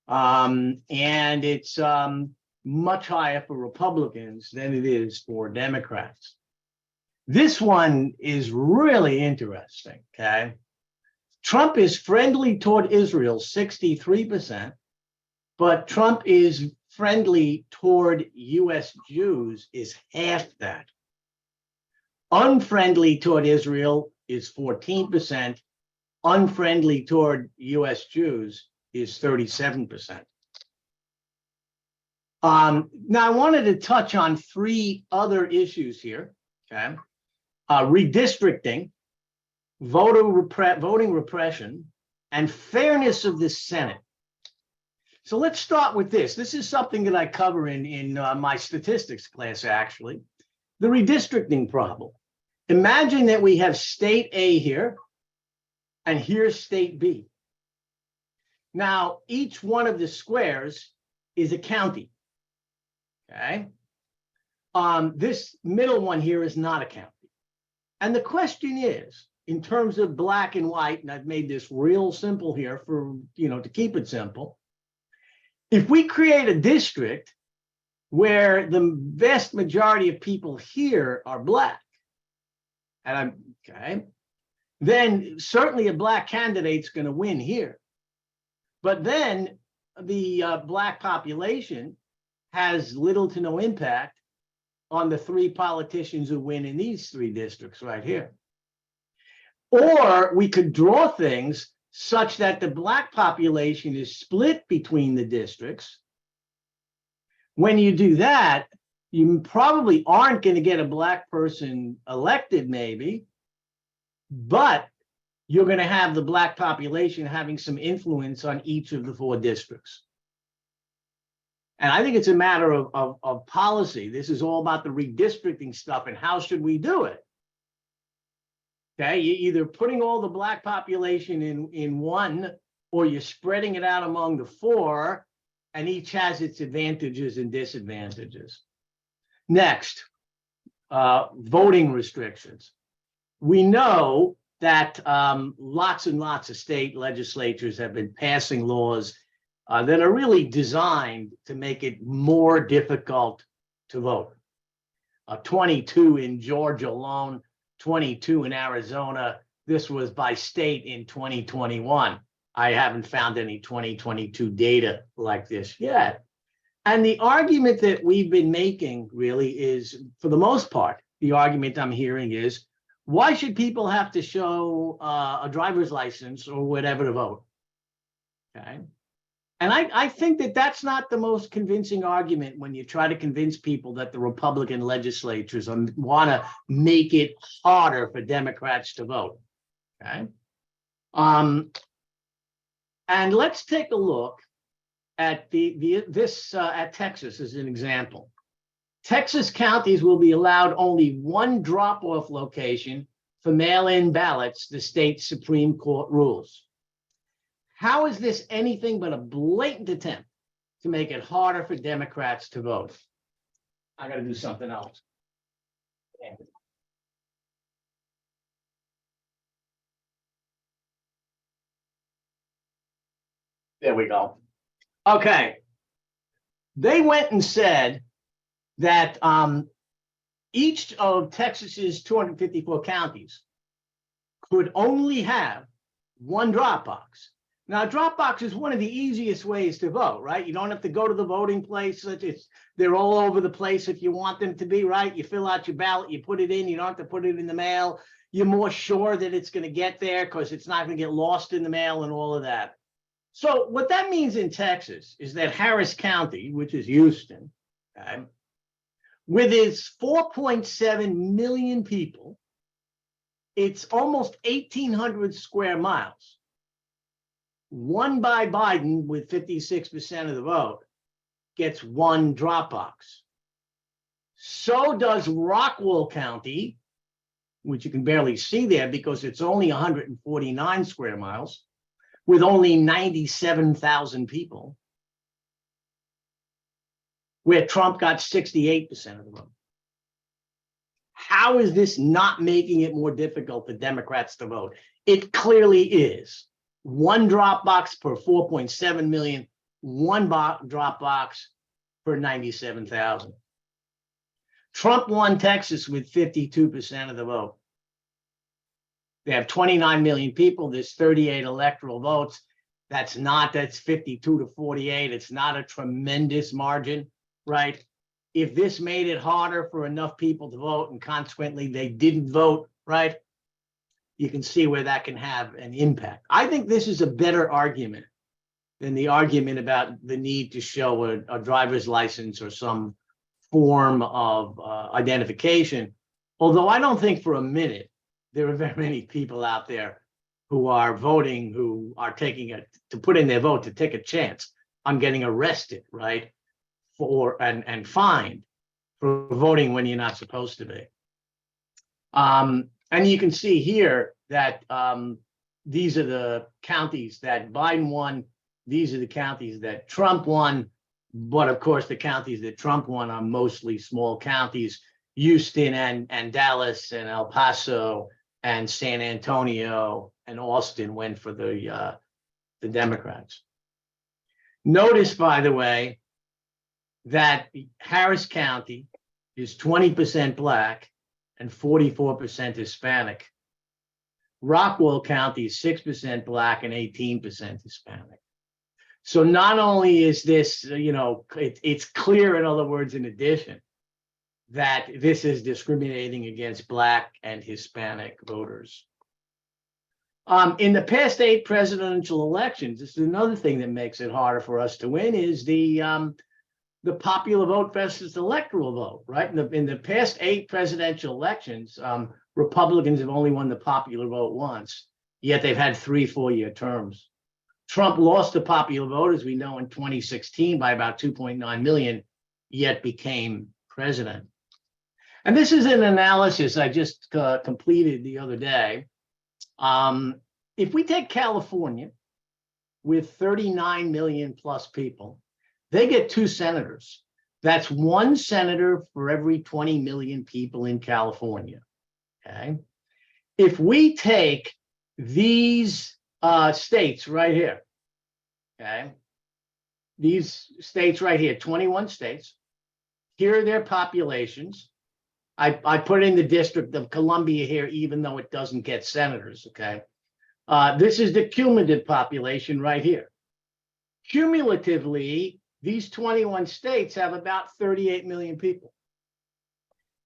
And it's much higher for Republicans than it is for Democrats. This one is really interesting, okay? Trump is friendly toward Israel, 63%, but Trump is friendly toward US Jews is half that. Unfriendly toward Israel is 14%. Unfriendly toward US Jews is 37%. Now I wanted to touch on three other issues here, okay? Redistricting, voting repression, and fairness of the Senate. So let's start with this. This is something that I cover in my statistics class, actually. The redistricting problem. Imagine that we have state A here, and here's state B. Now, each one of the squares is a county, okay? This middle one here is not a county. And the question is, in terms of black and white, and I've made this real simple here for, to keep it simple. If we create a district where the vast majority of people here are black, then certainly a black candidate's going to win here. But then the black population has little to no impact on the three politicians who win in these three districts right here. Or we could draw things such that the black population is split between the districts. When you do that, you probably aren't going to get a black person elected, maybe, but you're going to have the black population having some influence on each of the four districts. And I think it's a matter of policy. This is all about the redistricting stuff and how should we do it? Okay, you're either putting all the black population in one, or you're spreading it out among the four, and each has its advantages and disadvantages. Next, voting restrictions. We know that lots and lots of state legislatures have been passing laws that are really designed to make it more difficult to vote. 22 in Georgia alone, 22 in Arizona. This was by state in 2021. I haven't found any 2022 data like this yet. And the argument that we've been making really is, for the most part, the argument I'm hearing is, why should people have to show a driver's license or whatever to vote? Okay. And I think that that's not the most convincing argument when you try to convince people that the Republican legislatures want to make it harder for Democrats to vote. Okay. And let's take a look at at Texas as an example. Texas counties will be allowed only one drop-off location for mail-in ballots, the state Supreme Court rules. How is this anything but a blatant attempt to make it harder for Democrats to vote? I got to do something else. There we go. Okay. They went and said that each of Texas's 254 counties could only have one drop box. Now, a drop box is one of the easiest ways to vote, right? You don't have to go to the voting place. They're all over the place if you want them to be, right? You fill out your ballot, you put it in, you don't have to put it in the mail. You're more sure that it's going to get there because it's not going to get lost in the mail and all of that. So what that means in Texas is that Harris County, which is Houston, okay, with its 4.7 million people, it's almost 1,800 square miles, won by Biden with 56% of the vote, gets one drop box. So does Rockwell County, which you can barely see there because it's only 149 square miles, with only 97,000 people, where Trump got 68% of the vote. How is this not making it more difficult for Democrats to vote? It clearly is. One drop box per 4.7 million, one drop box per 97,000. Trump won Texas with 52% of the vote. They have 29 million people. There's 38 electoral votes. That's 52 to 48. It's not a tremendous margin, right? If this made it harder for enough people to vote and consequently they didn't vote, right? You can see where that can have an impact. I think this is a better argument than the argument about the need to show a driver's license or some form of identification. Although I don't think for a minute there are very many people out there who are voting, who are to put in their vote to take a chance on getting arrested, right? And fined for voting when you're not supposed to be. And you can see here that these are the counties that Biden won. These are the counties that Trump won. But of course, the counties that Trump won are mostly small counties: Houston and Dallas and El Paso and San Antonio and Austin went for the Democrats. Notice, by the way, that Harris County is 20% Black and 44% Hispanic. Rockwell County is 6% Black and 18% Hispanic. So not only is this, it's clear, in other words, in addition, that this is discriminating against Black and Hispanic voters. In the past 8 presidential elections, this is another thing that makes it harder for us to win, is the popular vote versus electoral vote, right? In the past 8 presidential elections, Republicans have only won the popular vote once, yet they've had 3 4-year terms. Trump lost the popular vote, as we know, in 2016 by about 2.9 million, yet became president. And this is an analysis I just completed the other day. If we take California with 39 million plus people, they get 2 senators. That's 1 senator for every 20 million people in California. Okay. If we take these states right here, okay, these states right here, 21 states, here are their populations. I put in the District of Columbia here, even though it doesn't get senators, okay? This is the cumulative population right here. Cumulatively, these 21 states have about 38 million people.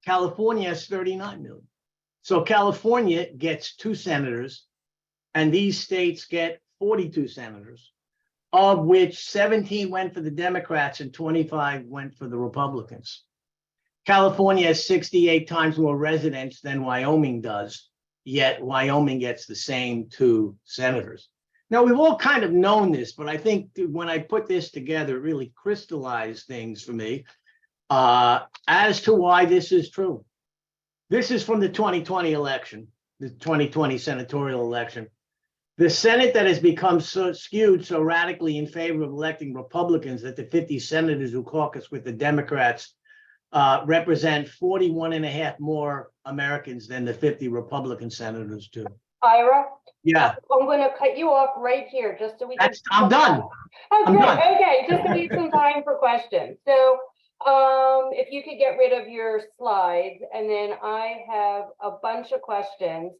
California has 39 million. So California gets 2 senators, and these states get 42 senators, of which 17 went for the Democrats and 25 went for the Republicans. California has 68 times more residents than Wyoming does, yet Wyoming gets the same 2 senators. Now, we've all kind of known this, but I think when I put this together, it really crystallized things for me as to why this is true. This is from the 2020 election, the 2020 senatorial election. The Senate that has become so skewed so radically in favor of electing Republicans that the 50 senators who caucus with the Democrats represent 41.5 more Americans than the 50 Republican senators do. Ira, Yeah, I'm going to cut you off right here just so we can. I'm done. Oh, I'm good. done. Okay, just to leave some time for questions. So, if you could get rid of your slides, and then I have a bunch of questions.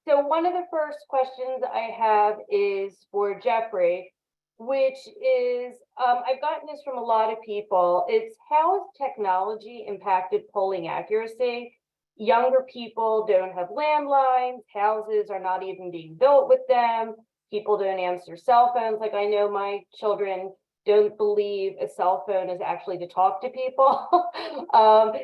So one of the first questions I have is for Jeffrey, which is, I've gotten this from a lot of people. It's how has technology impacted polling accuracy? Younger people don't have landlines, houses are not even being built with them, people don't answer cell phones. Like, I know my children don't believe a cell phone is actually to talk to people.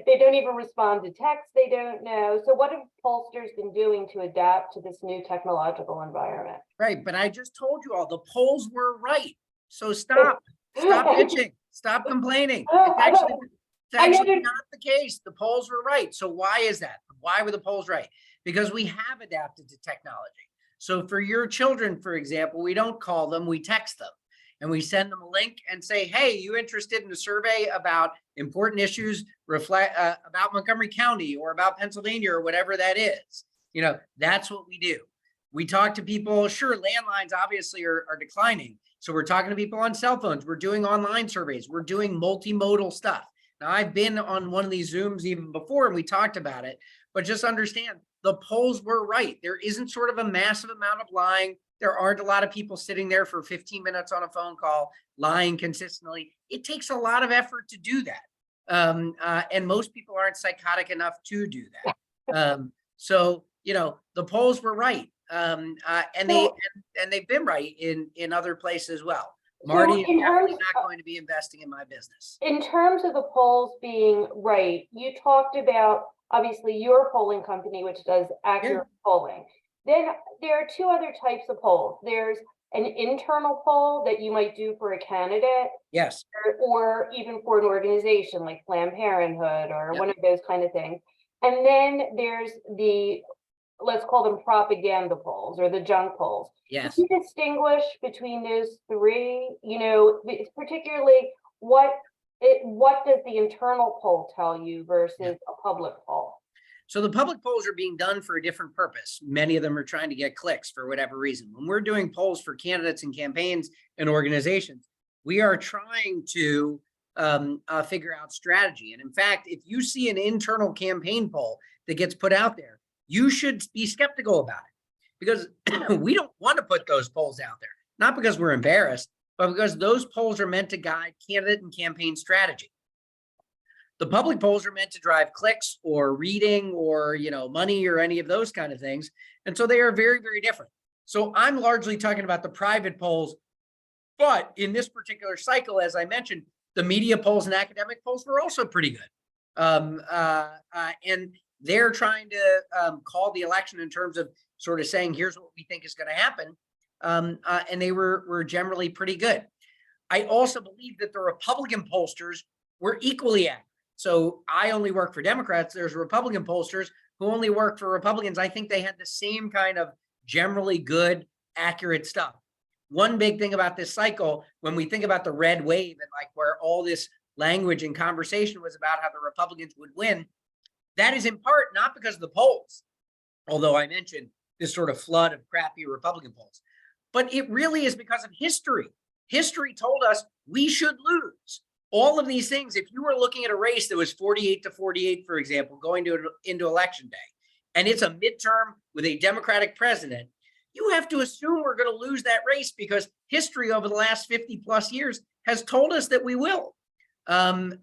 They don't even respond to texts they don't know. So what have pollsters been doing to adapt to this new technological environment? Right, but I just told you all, the polls were right. So stop bitching, stop complaining. It's actually not the case. The polls were right. So why is that? Why were the polls right? Because we have adapted to technology. So for your children, for example, we don't call them, we text them. And we send them a link and say, hey, you interested in a survey about important issues about Montgomery County or about Pennsylvania or whatever that is? You know, that's what we do. We talk to people. Sure, landlines obviously are declining. So we're talking to people on cell phones. We're doing online surveys. We're doing multimodal stuff. Now, I've been on one of these Zooms even before, and we talked about it. But just understand, the polls were right. There isn't sort of a massive amount of lying. There aren't a lot of people sitting there for 15 minutes on a phone call, lying consistently. It takes a lot of effort to do that. And most people aren't psychotic enough to do that. So, you know, the polls were right. And So- they've been right in other places as well. So Marty is in definitely terms not going to be investing in my business. In terms of the polls being right, you talked about obviously your polling company, which does accurate polling. Then there are two other types of polls. There's an internal poll that you might do for a candidate Yes, or even for an organization like Planned Parenthood or Yep. one of those kind of things. And then there's the, let's call them propaganda polls or the junk polls. yes. Can you distinguish between those three, particularly what does the internal poll tell you versus a public poll? So the public polls are being done for a different purpose. Many of them are trying to get clicks for whatever reason. When we're doing polls for candidates and campaigns and organizations, we are trying to figure out strategy. And in fact, if you see an internal campaign poll that gets put out there, you should be skeptical about it because we don't want to put those polls out there, not because we're embarrassed, but because those polls are meant to guide candidate and campaign strategy. The public polls are meant to drive clicks or reading or, money or any of those kind of things. And so they are very, very different. So I'm largely talking about the private polls, but in this particular cycle, as I mentioned, the media polls and academic polls were also pretty good. And they're trying to call the election in terms of sort of saying, here's what we think is going to happen. And they were generally pretty good. I also believe that the Republican pollsters were equally accurate. So I only work for Democrats. There's Republican pollsters who only work for Republicans. I think they had the same kind of generally good, accurate stuff. One big thing about this cycle, when we think about the red wave and like where all this language and conversation was about how the Republicans would win, that is in part not because of the polls, although I mentioned this sort of flood of crappy Republican polls, but it really is because of history. History told us we should lose. All of these things, if you were looking at a race that was 48-48, for example, going into election day, and it's a midterm with a Democratic president, you have to assume we're going to lose that race because history over the last 50 plus years has told us that we will. And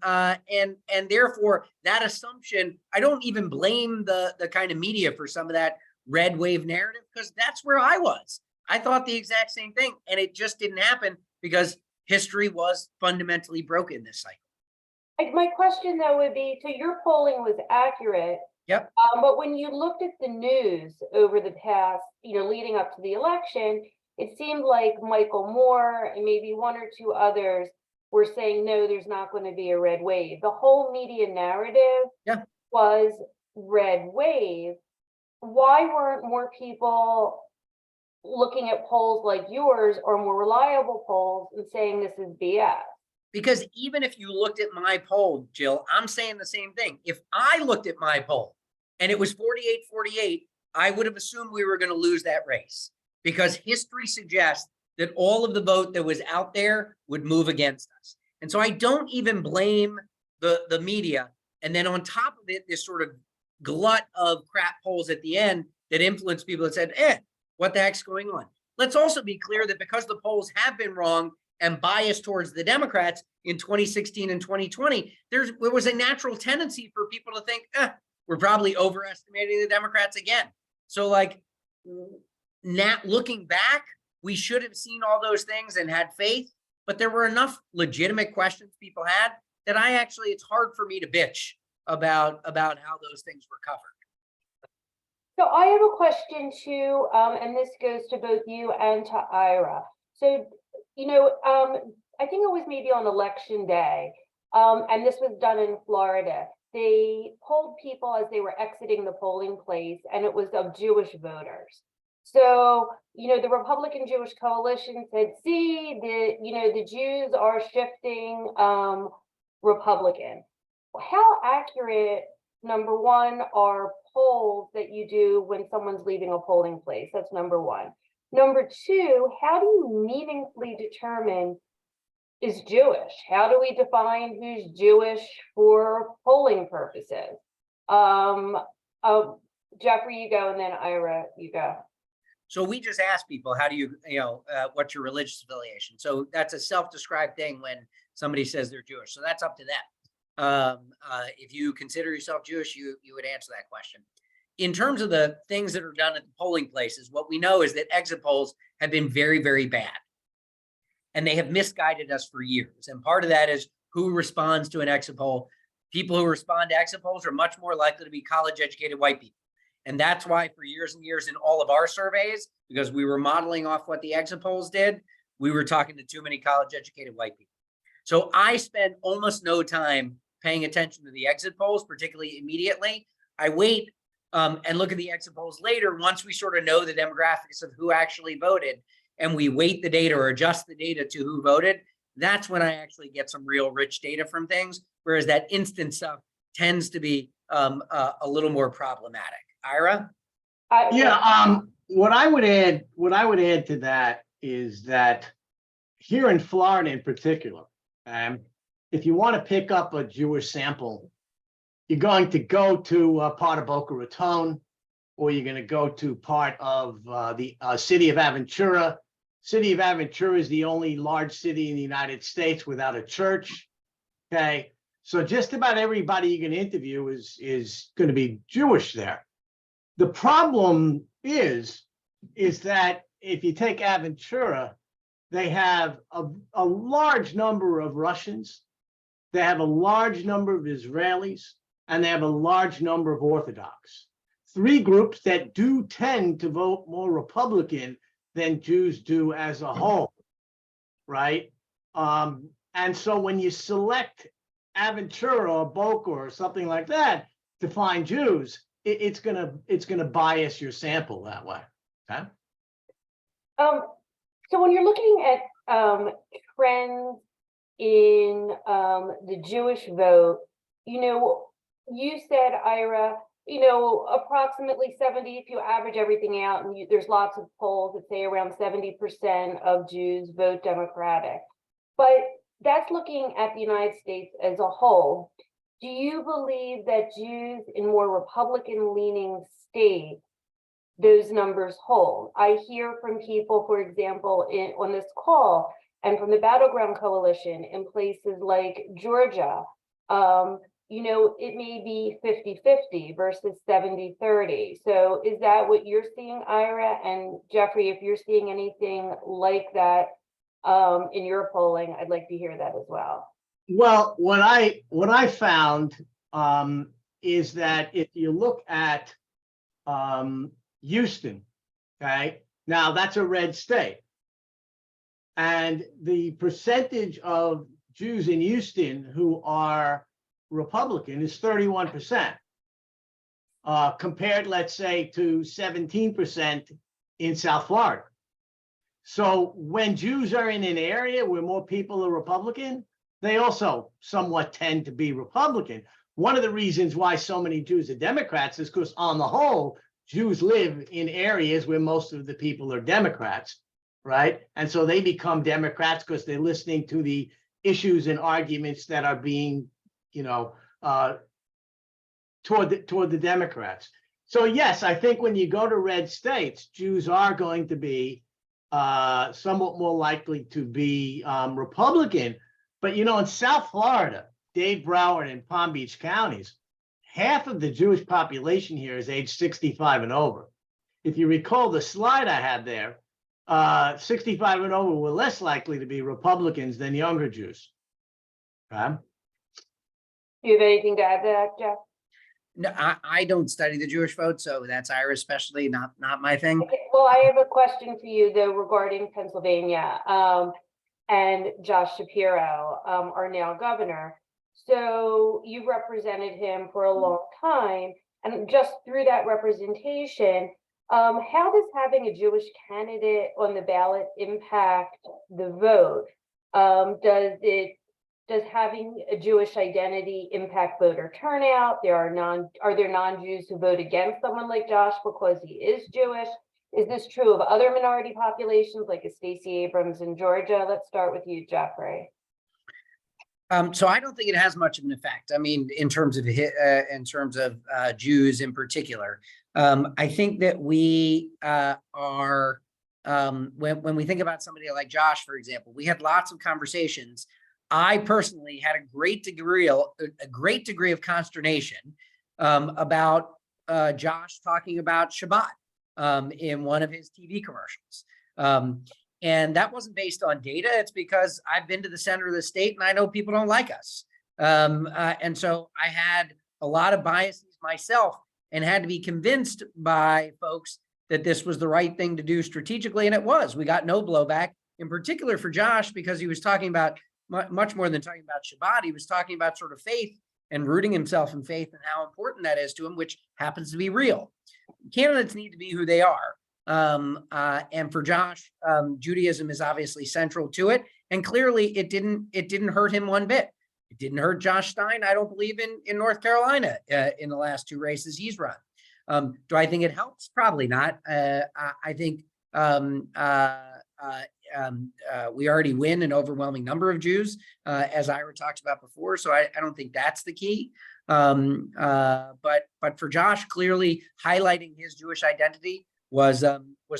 therefore that assumption, I don't even blame the kind of media for some of that red wave narrative, because that's where I was. I thought the exact same thing, and it just didn't happen because history was fundamentally broken this cycle. My question though would be, so your polling was accurate. Yep. But when you looked at the news over the past, leading up to the election, it seemed like Michael Moore and maybe one or two others were saying, no, there's not going to be a red wave. The whole media narrative was red wave. Why weren't more people looking at polls like yours or more reliable polls and saying this is BS? Because even if you looked at my poll, Jill, I'm saying the same thing. If I looked at my poll and it was 48-48, I would have assumed we were going to lose that race because history suggests that all of the vote that was out there would move against us. And so I don't even blame the media. And then on top of it, this sort of glut of crap polls at the end that influenced people that said, what the heck's going on? Let's also be clear that because the polls have been wrong and biased towards the Democrats in 2016 and 2020, there was a natural tendency for people to think, we're probably overestimating the Democrats again. So like, looking back, we should have seen all those things and had faith, but there were enough legitimate questions people had that it's hard for me to bitch about how those things were covered. So I have a question too, and this goes to both you and to Ira. So, I think it was maybe on election day, and this was done in Florida. They polled people as they were exiting the polling place, and it was of Jewish voters. So, the Republican Jewish coalition said, see, the Jews are shifting Republican. How accurate, number one, are polls that you do when someone's leaving a polling place? That's number one. Number two, how do you meaningfully determine is Jewish? How do we define who's Jewish for polling purposes? Jeffrey, you go, and then Ira, you go. So we just ask people, how do you, what's your religious affiliation? So that's a self-described thing when somebody says they're Jewish. So that's up to them. If you consider yourself Jewish, you would answer that question. in terms of the things that are done at the polling places, what we know is that exit polls have been very, very bad. And they have misguided us for years. And part of that is who responds to an exit poll. People who respond to exit polls are much more likely to be college-educated white people. And that's why for years and years in all of our surveys, because we were modeling off what the exit polls did, we were talking to too many college-educated white people. So I spend almost no time paying attention to the exit polls, particularly immediately. I wait and look at the exit polls later once we sort of know the demographics of who actually voted, and we weight the data or adjust the data to who voted. That's when I actually get some real rich data from things, whereas that instant stuff tends to be a little more problematic. Ira? Yeah, what I would add to that is that here in Florida in particular, if you want to pick up a Jewish sample, you're going to go to part of Boca Raton, or you're going to go to part of the city of Aventura. City of Aventura is the only large city in the United States without a church. Okay, so just about everybody you can interview is going to be Jewish there. The problem is that if you take Aventura, they have a large number of Russians, they have a large number of Israelis, and they have a large number of Orthodox. Three groups that do tend to vote more Republican than Jews do as a whole, right? And so when you select Aventura or Boca or something like that to find Jews, it's gonna bias your sample that way. Okay. So when you're looking at trends in the Jewish vote, you said, Ira, approximately 70, if you average everything out, and there's lots of polls that say around 70% of Jews vote Democratic. But that's looking at the United States as a whole. Do you believe that Jews in more Republican-leaning states, those numbers hold? I hear from people, for example, on this call, and from the Battleground Coalition in places like Georgia, it may be 50-50 versus 70-30. So is that what you're seeing, Ira? And Jeffrey, if you're seeing anything like that in your polling, I'd like to hear that as well. Well, what I found is that if you look at Houston, okay, now that's a red state, and the percentage of Jews in Houston who are Republican is 31%, compared, let's say, to 17% in South Florida. So when Jews are in an area where more people are Republican, they also somewhat tend to be Republican. One of the reasons why so many Jews are Democrats is because, on the whole, Jews live in areas where most of the people are Democrats, right? And so they become Democrats because they're listening to the issues and arguments that are being, toward the Democrats. So yes, I think when you go to red states, Jews are going to be somewhat more likely to be Republican. But in South Florida, Dade, Broward, and Palm Beach counties, half of the Jewish population here is age 65 and over. If you recall the slide I had there, 65 and over were less likely to be Republicans than younger Jews. Okay? Do you have anything to add to that, Jeff? No, I don't study the Jewish vote, so that's Ira especially, not my thing. Okay, well, I have a question for you, though, regarding Pennsylvania. And Josh Shapiro, our now governor. So you represented him for a long time, and just through that representation, how does having a Jewish candidate on the ballot impact the vote? Does having a Jewish identity impact voter turnout? Are there non-Jews who vote against someone like Josh because he is Jewish? Is this true of other minority populations like Stacey Abrams in Georgia? Let's start with you, Jeffrey. So I don't think it has much of an effect. I mean, in terms of Jews in particular, I think that we are when we think about somebody like Josh, for example, we had lots of conversations. I personally had a great degree of consternation about Josh talking about Shabbat in one of his TV commercials. And that wasn't based on data. It's because I've been to the center of the state and I know people don't like us. And so I had a lot of biases myself and had to be convinced by folks that this was the right thing to do strategically. And it was. We got no blowback, in particular for Josh, because he was talking about much more than talking about Shabbat. He was talking about sort of faith and rooting himself in faith and how important that is to him, which happens to be real. Candidates need to be who they are. And for Josh, Judaism is obviously central to it. And clearly it didn't hurt him one bit. It didn't hurt Josh Stein, I don't believe, in North Carolina in the last 2 races he's run. Do I think it helps? Probably not. I think we already win an overwhelming number of Jews, as Ira talked about before. So I don't think that's the key. But for Josh, clearly highlighting his Jewish identity was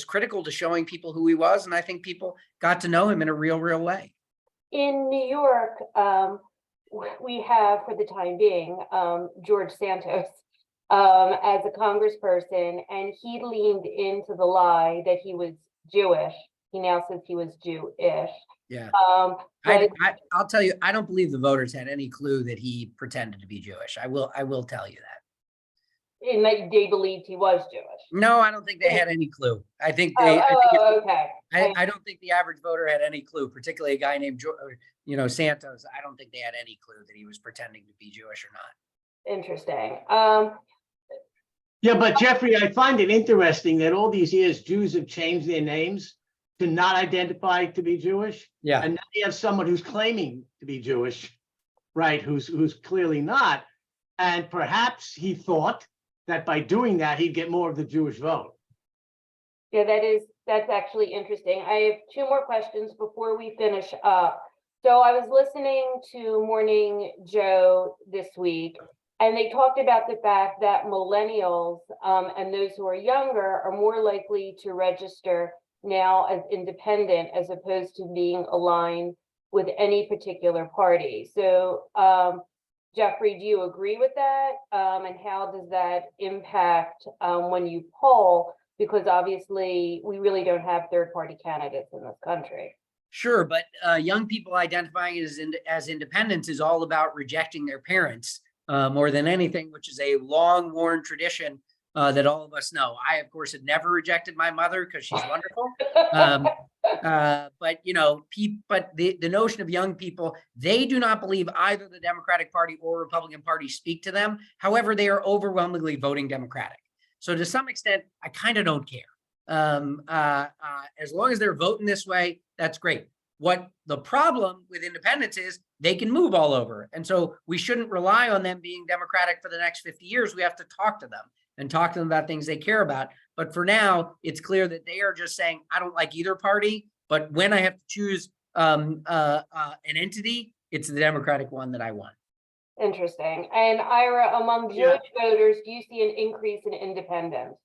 critical to showing people who he was. And I think people got to know him in a real way. In New York, we have, for the time being, George Santos as a congressperson, and he leaned into the lie that he was Jewish. He now says he was Jewish. Yeah. But I'll tell you, I don't believe the voters had any clue that he pretended to be Jewish. I will tell you that. and they believed he was Jewish. No, I don't think they had any clue. I think Okay. I don't think the average voter had any clue, particularly a guy named Santos. I don't think they had any clue that he was pretending to be Jewish or not. Interesting. Yeah, but Jeffrey, I find it interesting that all these years Jews have changed their names to not identify to be Jewish. Yeah. And now you have someone who's claiming to be Jewish, right? Who's clearly not. And perhaps he thought that by doing that, he'd get more of the Jewish vote. Yeah, that's actually interesting. I have 2 more questions before we finish up. So I was listening to Morning Joe this week, and they talked about the fact that millennials and those who are younger are more likely to register now as independent as opposed to being aligned with any particular party. So Jeffrey, do you agree with that? And how does that impact when you poll? Because obviously we really don't have third-party candidates in this country. Sure, but young people identifying as independents is all about rejecting their parents more than anything, which is a long worn tradition that all of us know. I, of course, had never rejected my mother because she's wonderful. But the notion of young people, they do not believe either the Democratic Party or Republican Party speak to them. However, they are overwhelmingly voting Democratic. So to some extent, I kind of don't care. As long as they're voting this way, that's great. What the problem with independents is they can move all over. And so we shouldn't rely on them being Democratic for the next 50 years. We have to talk to them and talk to them about things they care about. But for now, it's clear that they are just saying, I don't like either party, but when I have to choose an entity, it's the Democratic one that I want. Interesting. And Ira, among Jewish voters, do you see an increase in independence?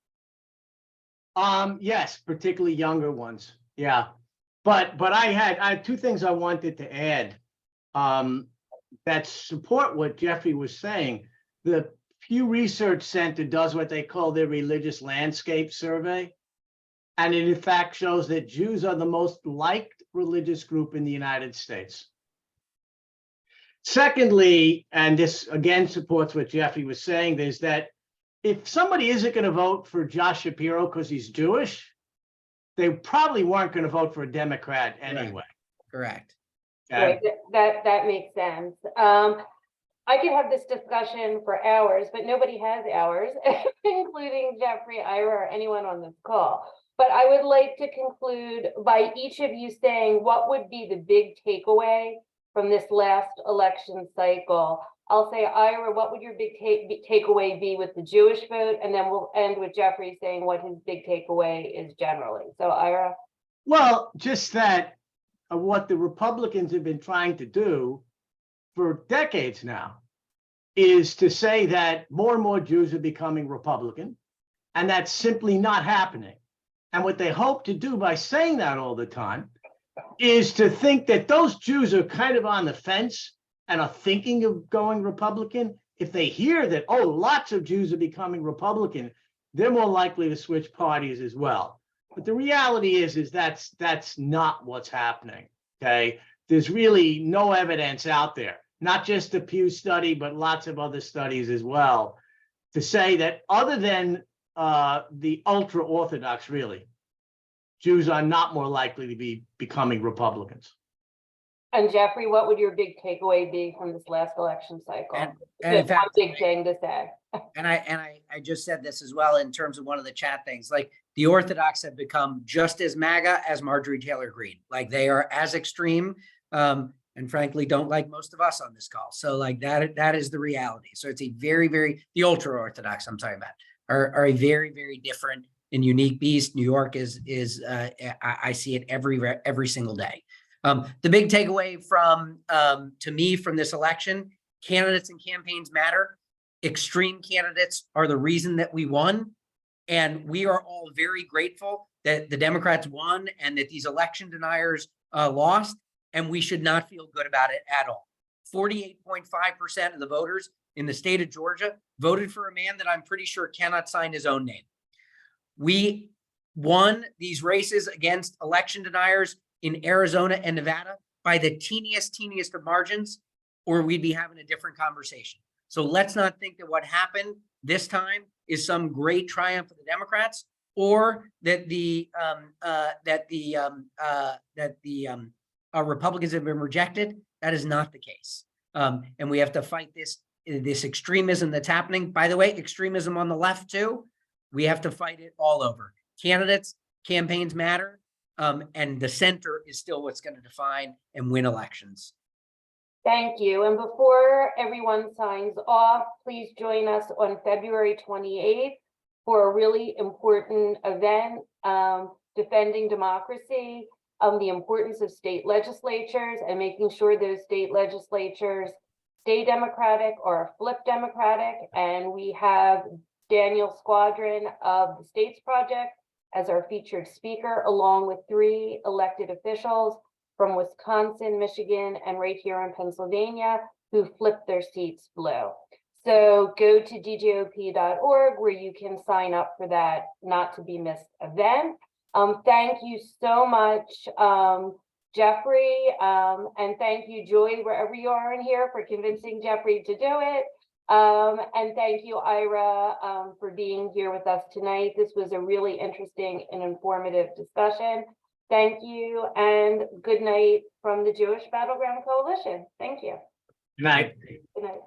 Yes, particularly younger ones. Yeah. But I had 2 things I wanted to add that support what Jeffrey was saying. The Pew Research Center does what they call their religious landscape survey. And it in fact shows that Jews are the most liked religious group in the United States. Secondly, and this again supports what Jeffrey was saying, is that if somebody isn't going to vote for Josh Shapiro because he's Jewish, they probably weren't going to vote for a Democrat anyway. Correct. Right, that makes sense. I could have this discussion for hours, but nobody has hours, including Jeffrey, Ira, or anyone on this call. But I would like to conclude by each of you saying what would be the big takeaway from this last election cycle. I'll say, Ira, what would your big takeaway be with the Jewish vote? And then we'll end with Jeffrey saying what his big takeaway is generally. So, Ira? Well, just that what the Republicans have been trying to do for decades now is to say that more and more Jews are becoming Republican, and that's simply not happening. And what they hope to do by saying that all the time is to think that those Jews are kind of on the fence and are thinking of going Republican if they hear that, oh, lots of Jews are becoming Republican, they're more likely to switch parties as well. But the reality is that's not what's happening. Okay, there's really no evidence out there, not just the Pew study, but lots of other studies as well, to say that other than the ultra Orthodox, really, Jews are not more likely to be becoming Republicans. And Jeffrey, what would your big takeaway be from this last election cycle? And in Just one fact, big thing to say. and I just said this as well in terms of one of the chat things, like the Orthodox have become just as MAGA as Marjorie Taylor Greene. Like they are as extreme, and frankly, don't like most of us on this call. So like that is the reality. So it's a the ultra Orthodox I'm talking about are a very different and unique beast. New York is I see it every single day. The big takeaway from to me from this election, candidates and campaigns matter. Extreme candidates are the reason that we won. And we are all very grateful that the Democrats won and that these election deniers lost. And we should not feel good about it at all. 48.5% of the voters in the state of Georgia voted for a man that I'm pretty sure cannot sign his own name. We won these races against election deniers in Arizona and Nevada by the teeniest of margins, or we'd be having a different conversation. So let's not think that what happened this time is some great triumph of the Democrats, or that the Republicans have been rejected. That is not the case. And we have to fight this extremism that's happening. By the way, extremism on the left too. We have to fight it all over. Candidates, campaigns matter. And the center is still what's going to define and win elections. Thank you. And before everyone signs off, please join us on February 28th for a really important event, defending democracy, the importance of state legislatures and making sure those state legislatures stay Democratic or flip Democratic. And we have Daniel Squadron of the States Project as our featured speaker, along with 3 elected officials from Wisconsin, Michigan, and right here in Pennsylvania, who flipped their seats blue. So go to djop.org where you can sign up for that not to be missed event. Thank you so much, Jeffrey, and thank you, Joy, wherever you are in here, for convincing Jeffrey to do it. And thank you, Ira, for being here with us tonight. This was a really interesting and informative discussion. Thank you, and good night from the Jewish Battleground Coalition. Thank you. Good night. Good night.